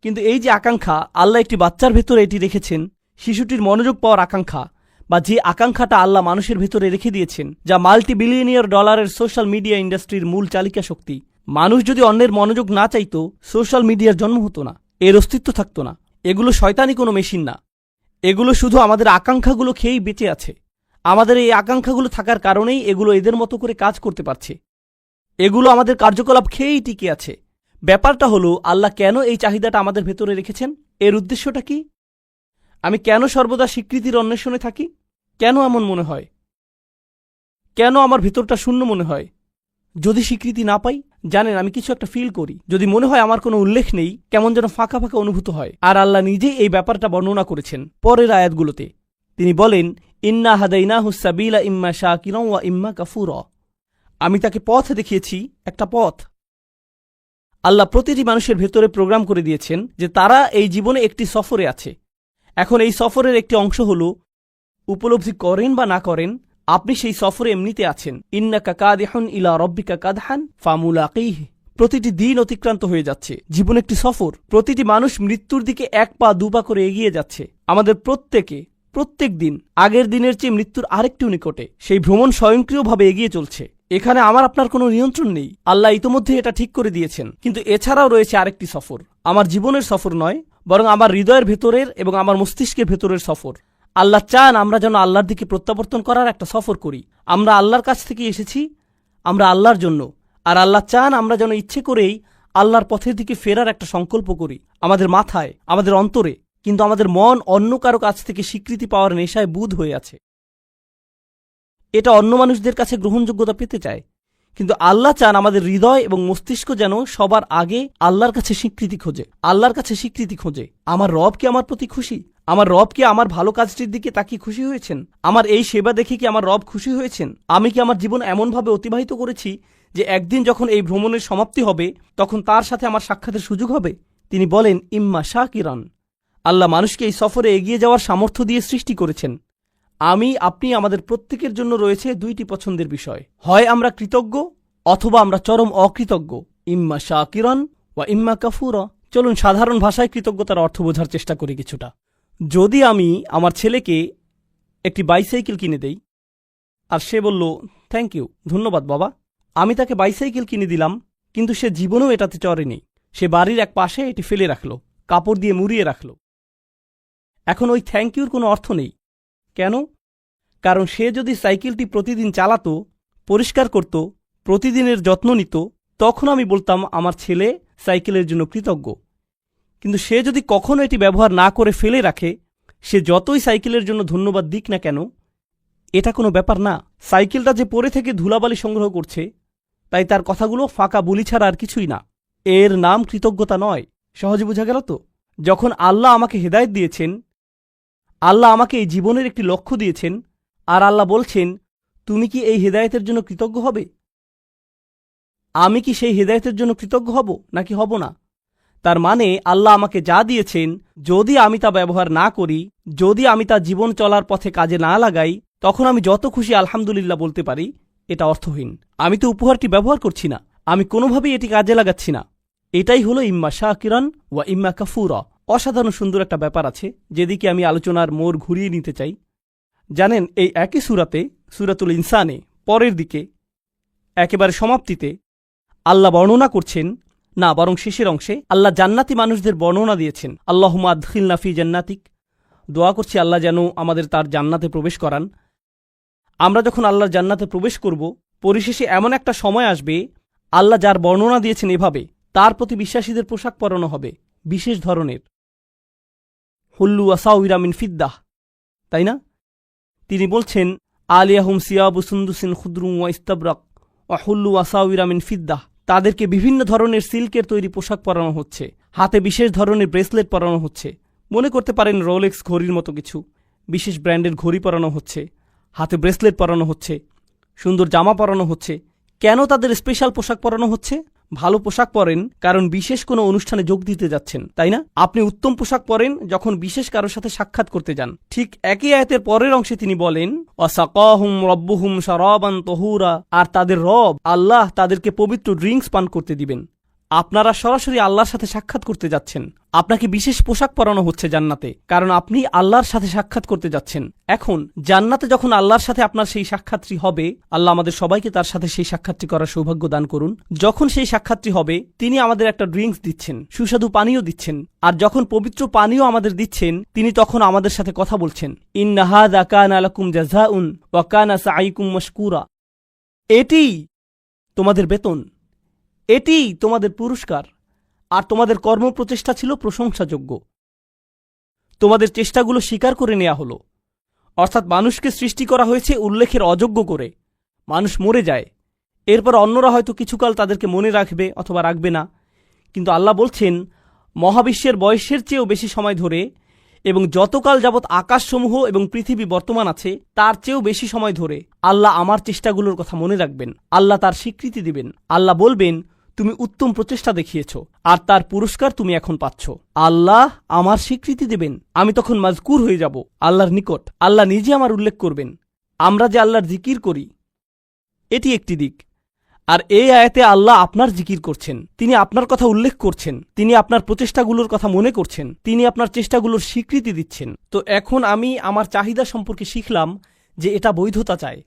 কিন্তু এই যে আকাঙ্ক্ষা, আল্লাহ একটি বাচ্চার ভেতরে এটি রেখেছেন, শিশুটির মনোযোগ পাওয়ার আকাঙ্ক্ষা, বা যে আকাঙ্ক্ষাটা আল্লাহ মানুষের ভেতরে রেখে দিয়েছেন, যা মাল্টি বিলিয়নিয়ার ডলারের সোশ্যাল মিডিয়া ইন্ডাস্ট্রির মূল চালিকা শক্তি, মানুষ যদি অন্যের মনোযোগ না চাইতো, সোশ্যাল মিডিয়ার জন্ম হতো না, এর অস্তিত্ব থাকতো না। এগুলো শয়তানি কোনো মেশিন না, এগুলো শুধু আমাদের আকাঙ্ক্ষাগুলো খেয়েই বেঁচে আছে। আমাদের এই আকাঙ্ক্ষাগুলো থাকার কারণেই এগুলো এদের মতো করে কাজ করতে পারছে। এগুলো আমাদের কার্যকলাপ খেয়েই টিকে আছে। ব্যাপারটা হলো, আল্লাহ কেন এই চাহিদাটা আমাদের ভেতরে রেখেছেন? এর উদ্দেশ্যটা কি? আমি কেন সর্বদা স্বীকৃতির অন্বেষণে থাকি? কেন এমন মনে হয়? কেন আমার ভেতরটা শূন্য মনে হয়? যদি স্বীকৃতি না পাই, জানেন আমি কিছু একটা ফিল করি। যদি মনে হয় আমার কোনো উল্লেখ নেই, কেমন যেন ফাঁকা ফাঁকা অনুভূত হয়। আর আল্লাহ নিজেই এই ব্যাপারটা বর্ণনা করেছেন পরের আয়াতগুলোতে। তিনি বলেন, ইন্না হাদাইনাহু সাবিলা ইম্মা শাকিরান ওয়া ইম্মা কাফুরা। আমি তাকে পথ দেখিয়েছি, একটা পথ। আল্লাহ প্রতিটি মানুষের ভেতরে প্রোগ্রাম করে দিয়েছেন যে তারা এই জীবনে একটি সফরে আছে। এখন এই সফরের একটি অংশ হল, উপলব্ধি করেন বা না করেন, আপনি সেই সফরে এমনিতে আছেন। ইন্নাকা কাদিহুন ইলা রব্বিকা কাদহান ফামুলাকিহি। প্রতিটি দিন অতিক্রান্ত হয়ে যাচ্ছে। জীবন একটি সফর। প্রতিটি মানুষ মৃত্যুর দিকে এক পা দুপা করে এগিয়ে যাচ্ছে। আমাদের প্রত্যেক দিন আগের দিনের চেয়ে মৃত্যুর আরেকটু নিকটে। সেই ভ্রমণ স্বয়ংক্রিয়ভাবে এগিয়ে চলছে। এখানে আমার আপনার কোনো নিয়ন্ত্রণ নেই। আল্লাহ ইতোমধ্যে এটা ঠিক করে দিয়েছেন। কিন্তু এছাড়াও রয়েছে আরেকটি সফর। আমার জীবনের সফর নয়, বরং আমার হৃদয়ের ভেতরের এবং আমার মস্তিষ্কের ভেতরের সফর। আল্লাহ চান আমরা যেন আল্লাহর দিকে প্রত্যাবর্তন করার একটা সফর করি। আমরা আল্লাহর কাছ থেকে এসেছি, আমরা আল্লাহর জন্য। আর আল্লাহ চান আমরা যেন ইচ্ছে করেই আল্লাহর পথের দিকে ফেরার একটা সংকল্প করি, আমাদের মাথায়, আমাদের অন্তরে। কিন্তু আমাদের মন অন্য কারো কাছ থেকে স্বীকৃতি পাওয়ার নেশায় বুঁদ হয়ে আছে। এটা অন্য মানুষদের কাছে গ্রহণযোগ্যতা পেতে চায়। কিন্তু আল্লাহ চান আমাদের হৃদয় এবং মস্তিষ্ক যেন সবার আগে আল্লাহর কাছে স্বীকৃতি খোঁজে। আমার রব কি আমার প্রতি খুশি? আমার রব কি আমার ভালো কাজটির দিকে তাকিয়ে খুশি হয়েছেন? আমার এই সেবা দেখে কি আমার রব খুশি হয়েছেন? আমি কি আমার জীবন এমনভাবে অতিবাহিত করেছি যে একদিন যখন এই ভ্রমণের সমাপ্তি হবে, তখন তার সাথে আমার সাক্ষাতের সুযোগ হবে? তিনি বলেন, ইম্মা শাকিরান। আল্লাহ মানুষকে এই সফরে এগিয়ে যাওয়ার সামর্থ্য দিয়ে সৃষ্টি করেছেন। আপনি আমাদের প্রত্যেকের জন্য রয়েছে দুইটি পছন্দের বিষয়। হয় আমরা কৃতজ্ঞ, অথবা আমরা চরম অকৃতজ্ঞ। ইম্মা শাকিরান ওয়া ইম্মা কাফুরা। চলুন সাধারণ ভাষায় কৃতজ্ঞতার অর্থ বোঝার চেষ্টা করি কিছুটা। যদি আমি আমার ছেলেকে একটি বাইসাইকেল কিনে দেই, আর সে বলল, থ্যাংক ইউ, ধন্যবাদ বাবা। আমি তাকে বাইসাইকেল কিনে দিলাম, কিন্তু সে জীবনেও এটাতে চড়েনি। সে বাড়ির এক পাশে এটি ফেলে রাখল, কাপড় দিয়ে মুড়িয়ে রাখল। এখন ওই থ্যাংক ইউর কোনো অর্থ নেই। কেন? কারণ সে যদি সাইকেলটি প্রতিদিন চালাতো, পরিষ্কার করত, প্রতিদিনের যত্ন নিত, তখন আমি বলতাম আমার ছেলে সাইকেলের জন্য কৃতজ্ঞ। কিন্তু সে যদি কখনো এটি ব্যবহার না করে ফেলে রাখে, সে যতই সাইকেলের জন্য ধন্যবাদ দিক না কেন, এটা কোনো ব্যাপার না। সাইকেলটা যে পড়ে থেকে ধুলাবালি সংগ্রহ করছে, তাই তার কথাগুলো ফাঁকা বুলি ছাড়া আর কিছুই না। এর নাম কৃতজ্ঞতা নয়। সহজে বোঝা গেল তো? যখন আল্লাহ আমাকে হেদায়েত দিয়েছেন, আল্লাহ আমাকে এই জীবনের একটি লক্ষ্য দিয়েছেন, আর আল্লাহ বলছেন, তুমি কি এই হেদায়েতের জন্য কৃতজ্ঞ হবে? আমি কি সেই হেদায়েতের জন্য কৃতজ্ঞ হব নাকি হব না? তার মানে আল্লাহ আমাকে যা দিয়েছেন, যদি আমি তা ব্যবহার না করি, যদি আমি তা জীবন চলার পথে কাজে না লাগাই, তখন আমি যত খুশি আলহামদুলিল্লাহ বলতে পারি, এটা অর্থহীন। আমি তো উপহারটি ব্যবহার করছি না, আমি কোনোভাবেই এটি কাজে লাগাচ্ছি না। এটাই হলো ইম্মা শাকিরান ওয়া ইম্মা কাফুরা। অসাধারণ সুন্দর একটা ব্যাপার আছে, যেদিকে আমি আলোচনার মোড় ঘুরিয়ে নিতে চাই। জানেন, এই একই সূরাতে, সূরাতুল ইনসানে পরের দিকে একেবারে সমাপ্তিতে আল্লাহ বর্ণনা করছেন, না বরং শেষের অংশে আল্লাহ জান্নাতি মানুষদের বর্ণনা দিয়েছেন। আল্লাহুম্মা আদখিলনা ফি জান্নাতিক। দোয়া করছি আল্লাহ যেন আমাদের তার জান্নাতে প্রবেশ করান। আমরা যখন আল্লাহর জান্নাতে প্রবেশ করব, পরিশেষে এমন একটা সময় আসবে, আল্লাহ যার বর্ণনা দিয়েছেন এভাবে, তার প্রতি বিশ্বাসীদের পোশাক পরানো হবে বিশেষ ধরনের, হুল্লু আসাউইরা মিন ফিদ্দাহ, তাই না? তিনি বলছেন, আলিয়াহুম সিয়াবু সুন্দুসিন খুদরুম ওয়া ইস্তাবরাক ওয়া হুল্লু আসাউইরা মিন ফিদ্দাহ। তাদেরকে বিভিন্ন ধরনের সিল্কের তৈরি পোশাক পরানো হচ্ছে, হাতে বিশেষ ধরনের ব্রেসলেট পরানো হচ্ছে। মনে করতে পারেন রোলেক্স ঘড়ির মতো কিছু। বিশেষ ব্র্যান্ডের ঘড়ি পরানো হচ্ছে, হাতে ব্রেসলেট পরানো হচ্ছে, সুন্দর জামা পরানো হচ্ছে। কেন তাদের স্পেশাল পোশাক পরানো হচ্ছে? ভালো পোশাক পরেন কারণ বিশেষ কোনো অনুষ্ঠানে যোগ দিতে যাচ্ছেন, তাই না? আপনি উত্তম পোশাক পরেন যখন বিশেষ কারোর সাথে সাক্ষাৎ করতে যান। ঠিক একই আয়াতের পরের অংশে তিনি বলেন, ওয়াসাকাহুম রব্বুহুম শারাবান তাহুরা। আর তাদের রব আল্লাহ তাদেরকে পবিত্র ড্রিঙ্কস পান করতে দিবেন। আপনারা সরাসরি আল্লাহর সাথে সাক্ষাৎ করতে যাচ্ছেন। আপনাকে বিশেষ পোশাক পরানো হচ্ছে জান্নাতে, কারণ আপনি আল্লাহর সাথে সাক্ষাৎ করতে যাচ্ছেন। এখন জান্নাতে যখন আল্লাহর সাথে আপনার সেই সাক্ষাৎটি হবে, আল্লাহ আমাদের সবাইকে তার সাথে সেই সাক্ষাৎটি করার সৌভাগ্য দান করুন। যখন সেই সাক্ষাৎটি হবে, তিনি আমাদের একটা ড্রিঙ্কস দিচ্ছেন, সুস্বাদু পানীয় দিচ্ছেন। আর যখন পবিত্র পানীয় আমাদের দিচ্ছেন, তিনি তখন আমাদের সাথে কথা বলছেন, ইন্না হাযা কানা লাকুম জাযাউন ওয়া কানা সাঈকুম মাশকুরা। এটিই তোমাদের বেতন, এটিই তোমাদের পুরস্কার, আর তোমাদের কর্মপ্রচেষ্টা ছিল প্রশংসাযোগ্য। তোমাদের চেষ্টাগুলো স্বীকার করে নেওয়া হলো। অর্থাৎ মানুষকে সৃষ্টি করা হয়েছে উল্লেখের অযোগ্য করে। মানুষ মরে যায়, এরপর অন্যরা হয়তো কিছুকাল তাদেরকে মনে রাখবে অথবা রাখবে না, কিন্তু আল্লাহ বলছেন মহাবিশ্বের বয়সের চেয়েও বেশি সময় ধরে এবং যতকাল যাবৎ আকাশসমূহ এবং পৃথিবী বর্তমান আছে তার চেয়েও বেশি সময় ধরে আল্লাহ আমার চেষ্টাগুলোর কথা মনে রাখবেন। আল্লাহ তার স্বীকৃতি দিবেন। আল্লাহ বলবেন, তুমি উত্তম প্রচেষ্টা দেখিয়েছ, আর তার পুরস্কার তুমি এখন পাচ্ছ। আল্লাহ আমার স্বীকৃতি দেবেন, আমি তখন মাজকুর হয়ে যাব আল্লাহর নিকট। আল্লাহ নিজে আমার উল্লেখ করবেন। আমরা যে আল্লাহর জিকির করি, এটি একটি দিক। আর এই আয়াতে আল্লাহ আপনার জিকির করছেন, তিনি আপনার কথা উল্লেখ করছেন, তিনি আপনার প্রচেষ্টাগুলোর কথা মনে করছেন, তিনি আপনার চেষ্টাগুলোর স্বীকৃতি দিচ্ছেন। তো এখন আমি আমার চাহিদা সম্পর্কে শিখলাম যে এটা বৈধতা চায়,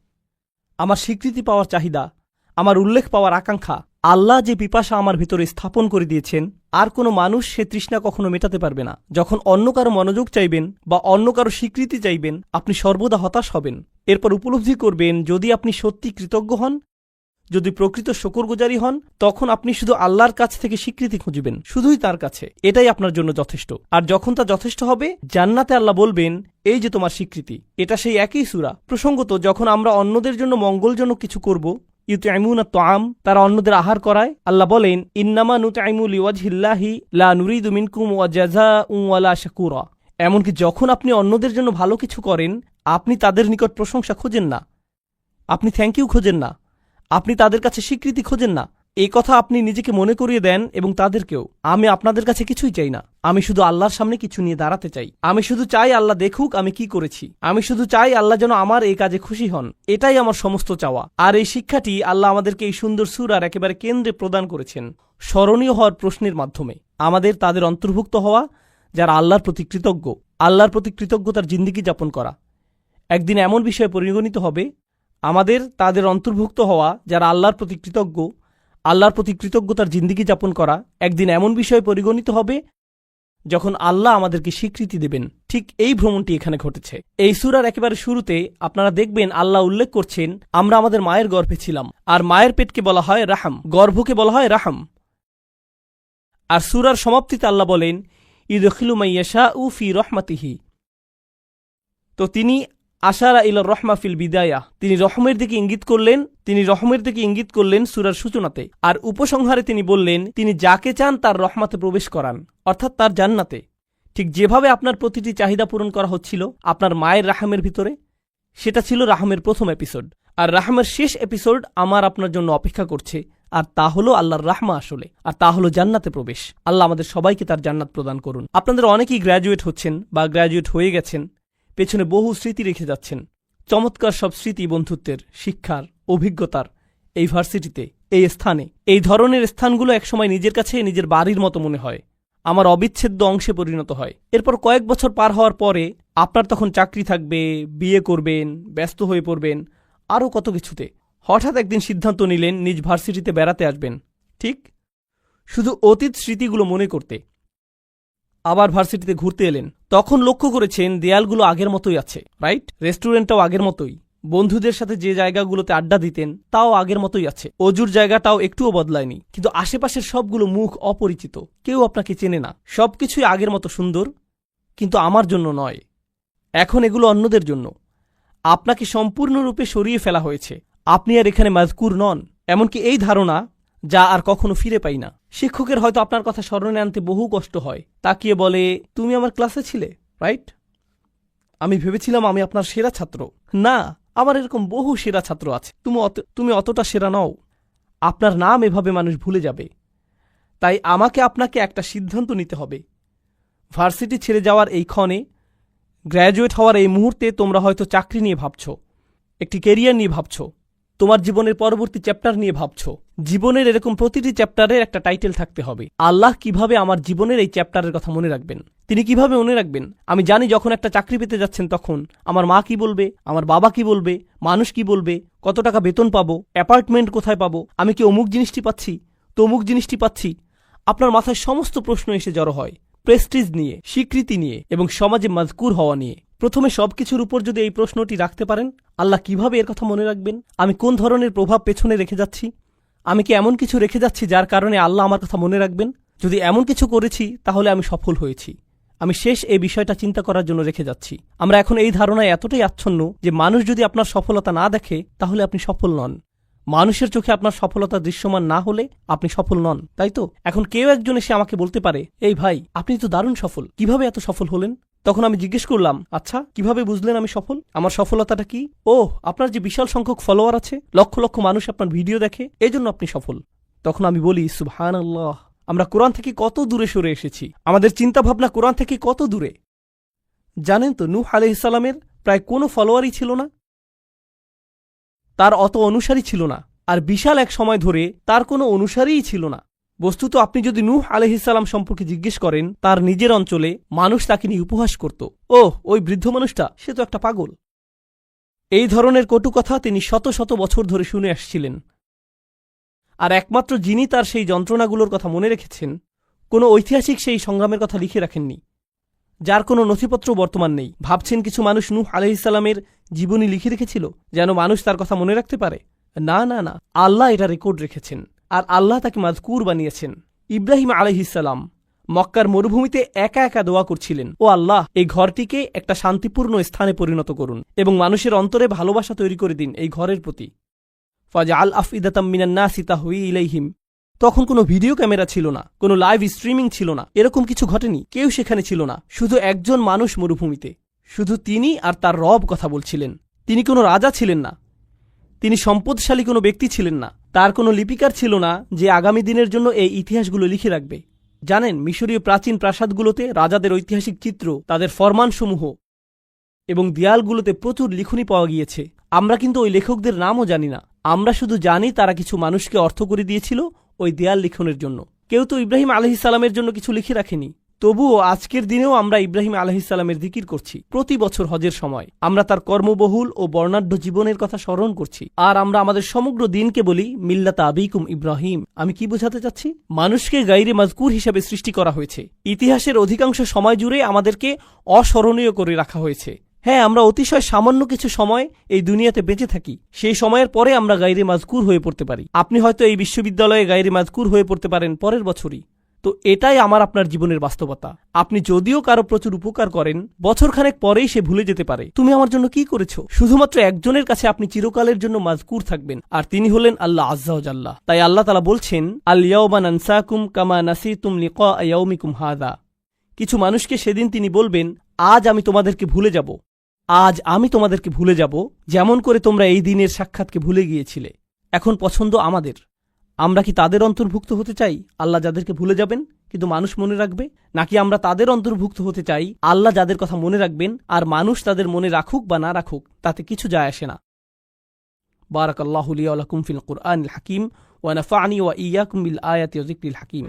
আমার স্বীকৃতি পাওয়ার চাহিদা, আমার উল্লেখ পাওয়ার আকাঙ্ক্ষা। আল্লাহ যে পিপাসা আমার ভিতরে স্থাপন করে দিয়েছেন, আর কোনো মানুষ সে তৃষ্ণা কখনো মেটাতে পারবে না। যখন অন্য কারো মনোযোগ চাইবেন বা অন্য কারো স্বীকৃতি চাইবেন, আপনি সর্বদা হতাশ হবেন। এরপর উপলব্ধি করবেন, যদি আপনি সত্যি কৃতজ্ঞ হন, যদি প্রকৃত শুকরগুজারি হন, তখন আপনি শুধু আল্লাহর কাছ থেকে স্বীকৃতি খুঁজবেন, শুধুই তার কাছে। এটাই আপনার জন্য যথেষ্ট। আর যখন তা যথেষ্ট হবে, জান্নাতে আল্লাহ বলবেন, এই যে তোমার স্বীকৃতি। এটা সেই একই সূরা। প্রসঙ্গত, যখন আমরা অন্যদের জন্য মঙ্গলজনক কিছু করব, ইউতঈমুনা আত-তাআম, তারা অন্যদের আহার করায়, আল্লাহ বলেন, ইন্নামা নুতঈমু লিওয়াজহিল্লাহি লা নুরিদু মিনকুম জাযাআন ওয়ালা শাকুরা। এমনকি যখন আপনি অন্যদের জন্য ভালো কিছু করেন, আপনি তাদের নিকট প্রশংসা খোঁজেন না, আপনি থ্যাংক ইউ খোঁজেন না, আপনি তাদের কাছে স্বীকৃতি খোঁজেন না। এই কথা আপনি নিজেকে মনে করিয়ে দেন এবং তাদেরকেও। আমি আপনাদের কাছে কিছুই চাই না, আমি শুধু আল্লাহর সামনে কিছু নিয়ে দাঁড়াতে চাই। আমি শুধু চাই আল্লাহ দেখুক আমি কি করেছি। আমি শুধু চাই আল্লাহ যেন আমার এই কাজে খুশি হন। এটাই আমার সমস্ত চাওয়া। আর এই শিক্ষাটি আল্লাহ আমাদেরকে এই সুন্দর সূরার একেবারে কেন্দ্রে প্রদান করেছেন, স্মরণীয় হওয়ার প্রশ্নের মাধ্যমে। আমাদের তাদের অন্তর্ভুক্ত হওয়া যারা আল্লাহর প্রতি কৃতজ্ঞ, আল্লাহর প্রতি কৃতজ্ঞতার জিন্দিগি যাপন করা। একদিন এমন বিষয়ে পরিগণিত হবে, আমাদের তাদের অন্তর্ভুক্ত হওয়া যারা আল্লাহর প্রতি কৃতজ্ঞ, আল্লাহর প্রতি কৃতজ্ঞতার জিন্দিগি যাপন করা একদিন এমন বিষয়ে পরিগণিত হবে যখন আল্লাহ আমাদেরকে স্বীকৃতি দেবেন। ঠিক এই ভ্রমণটি এখানে ঘটেছে। এই সূরার একেবারে শুরুতে আপনারা দেখবেন আল্লাহ উল্লেখ করছেন, আমরা আমাদের মায়ের গর্ভে ছিলাম। আর মায়ের পেটকে বলা হয় রাহাম, গর্ভকে বলা হয় রাহাম। আর সূরার সমাপ্তিতে আল্লাহ বলেন, ইউদখিলু মাইয়াশাউ ফি রাহমাতিহি। তো তিনি আশারা ইলা রহমা ফিল বিদায়া, তিনি রহমের দিকে ইঙ্গিত করলেন সূরার সূচনাতে। আর উপসংহারে তিনি বললেন, তিনি যাকে চান তার রহমাতে প্রবেশ করান, অর্থাৎ তার জান্নাতে। ঠিক যেভাবে আপনার প্রতিটি চাহিদা পূরণ করা হচ্ছিল আপনার মায়ের রাহামের ভিতরে, সেটা ছিল রাহামের প্রথম এপিসোড। আর রাহামের শেষ এপিসোড আমার আপনার জন্য অপেক্ষা করছে, আর তা হলো আল্লাহর রাহমা আসলে, আর তা হলো জান্নাতে প্রবেশ। আল্লাহ আমাদের সবাইকে তার জান্নাত প্রদান করুন। আপনাদের অনেকেই গ্র্যাজুয়েট হচ্ছেন বা গ্র্যাজুয়েট হয়ে গেছেন, পেছনে বহু স্মৃতি রেখে যাচ্ছেন। চমৎকার সব স্মৃতি, বন্ধুত্বের, শিক্ষার, অভিজ্ঞতার। এই ভার্সিটিতে, এই স্থানে, এই ধরনের স্থানগুলো একসময় নিজের কাছে নিজের বাড়ির মতো মনে হয়, আমার অবিচ্ছেদ্য অংশে পরিণত হয়। এরপর কয়েক বছর পার হওয়ার পরে আপনার তখন চাকরি থাকবে, বিয়ে করবেন, ব্যস্ত হয়ে পড়বেন, আরও কত কিছুতে। হঠাৎ একদিন সিদ্ধান্ত নিলেন নিজ ভার্সিটিতে বেড়াতে আসবেন, ঠিক শুধু অতীত স্মৃতিগুলো মনে করতে। আবার ভার্সিটিতে ঘুরতে এলেন, তখন লক্ষ্য করেছেন দেয়ালগুলো আগের মতোই আছে, রাইট? রেস্টুরেন্টটাও আগের মতোই, বন্ধুদের সাথে যে জায়গাগুলোতে আড্ডা দিতেন তাও আগের মতোই আছে, অজুর জায়গাটাও একটুও বদলায়নি। কিন্তু আশেপাশের সবগুলো মুখ অপরিচিত, কেউ আপনাকে চেনে না। সবকিছুই আগের মতো সুন্দর, কিন্তু আমার জন্য নয়। এখন এগুলো অন্যদের জন্য। আপনাকে সম্পূর্ণরূপে সরিয়ে ফেলা হয়েছে। আপনি আর এখানে মাজকুর নন। এমনকি এই ধারণা, যা আর কখনো ফিরে পাই না। শিক্ষকের হয়তো আপনার কথা স্মরণে আনতে বহু কষ্ট হয়। তাকিয়ে বলে, তুমি আমার ক্লাসে ছিলে, রাইট? আমি ভেবেছিলাম আমি আপনার সেরা ছাত্র। না, আমার এরকম বহু সেরা ছাত্র আছে, তুমি অতটা সেরা নও। আপনার নাম এভাবে মানুষ ভুলে যাবে। তাই আমাকে আপনাকে একটা সিদ্ধান্ত নিতে হবে। ভার্সিটি ছেড়ে যাওয়ার এই ক্ষণে, গ্র্যাজুয়েট হওয়ার এই মুহূর্তে তোমরা হয়তো চাকরি নিয়ে ভাবছ, একটি কেরিয়ার নিয়ে ভাবছ, তোমার জীবনের পরবর্তী চ্যাপ্টার নিয়ে ভাবছো। জীবনের এরকম প্রতিটি চ্যাপ্টারের একটা টাইটেল থাকতে হবে। আল্লাহ কিভাবে আমার জীবনের এই চ্যাপ্টারের কথা মনে রাখবেন, তিনি কিভাবে মনে রাখবেন। আমি জানি যখন একটা চাকরি পেতে যাচ্ছেন তখন আমার মা কি বলবে, আমার বাবা কি বলবে, মানুষ কি বলবে, কত টাকা বেতন পাবো, অ্যাপার্টমেন্ট কোথায় পাবো, আমি কি অমুক জিনিসটি পাচ্ছি, তো অমুক জিনিসটি পাচ্ছি। আপনার মাথায় সমস্ত প্রশ্ন এসে জড়ো হয় প্রেস্টিজ নিয়ে, স্বীকৃতি নিয়ে এবং সমাজে মাজকুর হওয়া নিয়ে। প্রথমে সবকিছুর উপর যদি এই প্রশ্নটি রাখতে পারেন, আল্লাহ কিভাবে এর কথা মনে রাখবেন। আমি কোন ধরনের প্রভাব পেছনে রেখে যাচ্ছি, আমি কি এমন কিছু রেখে যাচ্ছি যার কারণে আল্লাহ আমার কথা মনে রাখবেন। যদি এমন কিছু করেছি তাহলে আমি সফল হয়েছি, আমি শেষ এই বিষয়টা চিন্তা করার জন্য রেখে যাচ্ছি। আমরা এখন এই ধারণায় এতটাই আচ্ছন্ন যে মানুষ যদি আপনার সফলতা না দেখে তাহলে আপনি সফল নন। মানুষের চোখে আপনার সফলতা দৃশ্যমান না হলে আপনি সফল নন, তাই তো? এখন কেউ একজন এসে আমাকে বলতে পারে, এই ভাই আপনি তো দারুণ সফল, কিভাবে এত সফল হলেন? তখন আমি জিজ্ঞেস করলাম, আচ্ছা কিভাবে বুঝলেন আমি সফল, আমার সফলতাটা কি? ও, আপনার যে বিশাল সংখ্যক ফলোয়ার আছে, লক্ষ লক্ষ মানুষ আপনার ভিডিও দেখে, এই জন্য আপনি সফল। তখন আমি বলি, সুবহানাল্লাহ, আমরা কোরআন থেকে কত দূরে সরে এসেছি, আমাদের চিন্তাভাবনা কোরআন থেকে কত দূরে। জানেন তো, নূহ আলাইহিস সালামের প্রায় কোনো ফলোয়ারই ছিল না, তার অত অনুসারী ছিল না, আর বিশাল এক সময় ধরে তার কোনো অনুসারীই ছিল না। বস্তুত আপনি যদি নূহ আলাইহিস সালাম সম্পর্কে জিজ্ঞেস করেন, তার নিজের অঞ্চলে মানুষ তাকে নিয়ে উপহাস করত, ওই বৃদ্ধ মানুষটা, সে তো একটা পাগল। এই ধরনের কটু কথা তিনি শত শত বছর ধরে শুনে আসছিলেন। আর একমাত্র যিনি তার সেই যন্ত্রণাগুলোর কথা মনে রেখেছেন, কোনো ঐতিহাসিক সেই সংগ্রামের কথা লিখে রাখেননি, যার কোনো নথিপত্র বর্তমান নেই। ভাবছেন কিছু মানুষ নূহ আলাইহিস সালামের জীবনী লিখে রেখেছিল যেন মানুষ তার কথা মনে রাখতে পারে? না না না, আল্লাহ এটা রেকর্ড রেখেছেন, আর আল্লাহ তাকে মাজকুর বানিয়েছেন। ইব্রাহিম আলাইহিস সালাম মক্কার মরুভূমিতে একা একা দোয়া করছিলেন, ও আল্লাহ, এই ঘরটিকে একটা শান্তিপূর্ণ স্থানে পরিণত করুন এবং মানুষের অন্তরে ভালোবাসা তৈরি করে দিন এই ঘরের প্রতি। ফাজআল আফইদাতাম মিনান নাসি তাহওয়ি ইলাইহিম। তখন কোনো ভিডিও ক্যামেরা ছিল না, কোনো লাইভ স্ট্রিমিং ছিল না, এরকম কিছু ঘটেনি, কেউ সেখানে ছিল না, শুধু একজন মানুষ মরুভূমিতে, শুধু তিনি আর তার রব কথা বলছিলেন। তিনি কোনো রাজা ছিলেন না, তিনি সম্পদশালী কোনো ব্যক্তি ছিলেন না, তার কোনো লিপিকার ছিল না যে আগামী দিনের জন্য এই ইতিহাসগুলো লিখে রাখবে। জানেন, মিশরীয় প্রাচীন প্রাসাদগুলোতে রাজাদের ঐতিহাসিক চিত্র, তাদের ফরমানসমূহ এবং দেয়ালগুলোতে প্রচুর লিখনি পাওয়া গিয়েছে। আমরা কিন্তু ওই লেখকদের নামও জানি না, আমরা শুধু জানি তারা কিছু মানুষকে অর্থ করে দিয়েছিল ওই দেয়াল লিখনের জন্য। কেউ তো ইব্রাহিম আলাইহিস সালামের জন্য কিছু লিখে রাখেনি। তবুও আজকের দিনেও আমরা ইব্রাহিম আলাইহিস সালামের জিকির করছি। প্রতি বছর হজের সময় আমরা তার কর্মবহুল ও বর্ণাঢ্য জীবনের কথা স্মরণ করছি, আর আমরা আমাদের সমগ্র দিনকে বলি মিল্লাতা আবিকুম ইব্রাহিম। আমি কি বোঝাতে চাচ্ছি? মানুষকে গায়রে মাজকুর হিসেবে সৃষ্টি করা হয়েছে। ইতিহাসের অধিকাংশ সময় জুড়ে আমাদেরকে অস্মরণীয় করে রাখা হয়েছে। হ্যাঁ, আমরা অতিশয় সামান্য কিছু সময় এই দুনিয়াতে বেঁচে থাকি, সেই সময়ের পরে আমরা গায়রে মাজকুর হয়ে পড়তে পারি। আপনি হয়তো এই বিশ্ববিদ্যালয়ে গায়রে মাজকুর হয়ে পড়তে পারেন পরের বছরই। তো এটাই আমার আপনার জীবনের বাস্তবতা। আপনি যদিও কারো প্রচুর উপকার করেন, বছরখানেক পরেই সে ভুলে যেতে পারে তুমি আমার জন্য কি করেছো। শুধুমাত্র একজনের কাছে আপনি চিরকালের জন্য মাজকুর থাকবেন, আর তিনি হলেন আল্লাহ আজ্জা ওয়া জাল্লা। তাই আল্লাহ তাআলা বলছেন, আল ইয়াওমা নানসাকুম কামা নাসিতুম লিকা ইয়াউমিকুম হাযা। কিছু মানুষকে সেদিন তিনি বলবেন, আজ আমি তোমাদেরকে ভুলে যাব, আজ আমি তোমাদেরকে ভুলে যাব, যেমন করে তোমরা এই দিনের সাক্ষাৎকে ভুলে গিয়েছিলে। এখন পছন্দ আমাদের, আমরা কি তাদের অন্তর্ভুক্ত হতে চাই আল্লাহ যাদেরকে ভুলে যাবেন কিন্তু মানুষ মনে রাখবে, নাকি আমরা তাদের অন্তর্ভুক্ত হতে চাই আল্লাহ যাদের কথা মনে রাখবেন আর মানুষ তাদের মনে রাখুক বা না রাখুক তাতে কিছু যায় আসে না। বারাকাল্লাহু লি ওয়া লাকুম ফিল কুরআনিল হাকিম ওয়া নাফা'নি ওয়া ইয়্যাকুম বিল আয়াতি ওয়া যিকরিল হাকিম।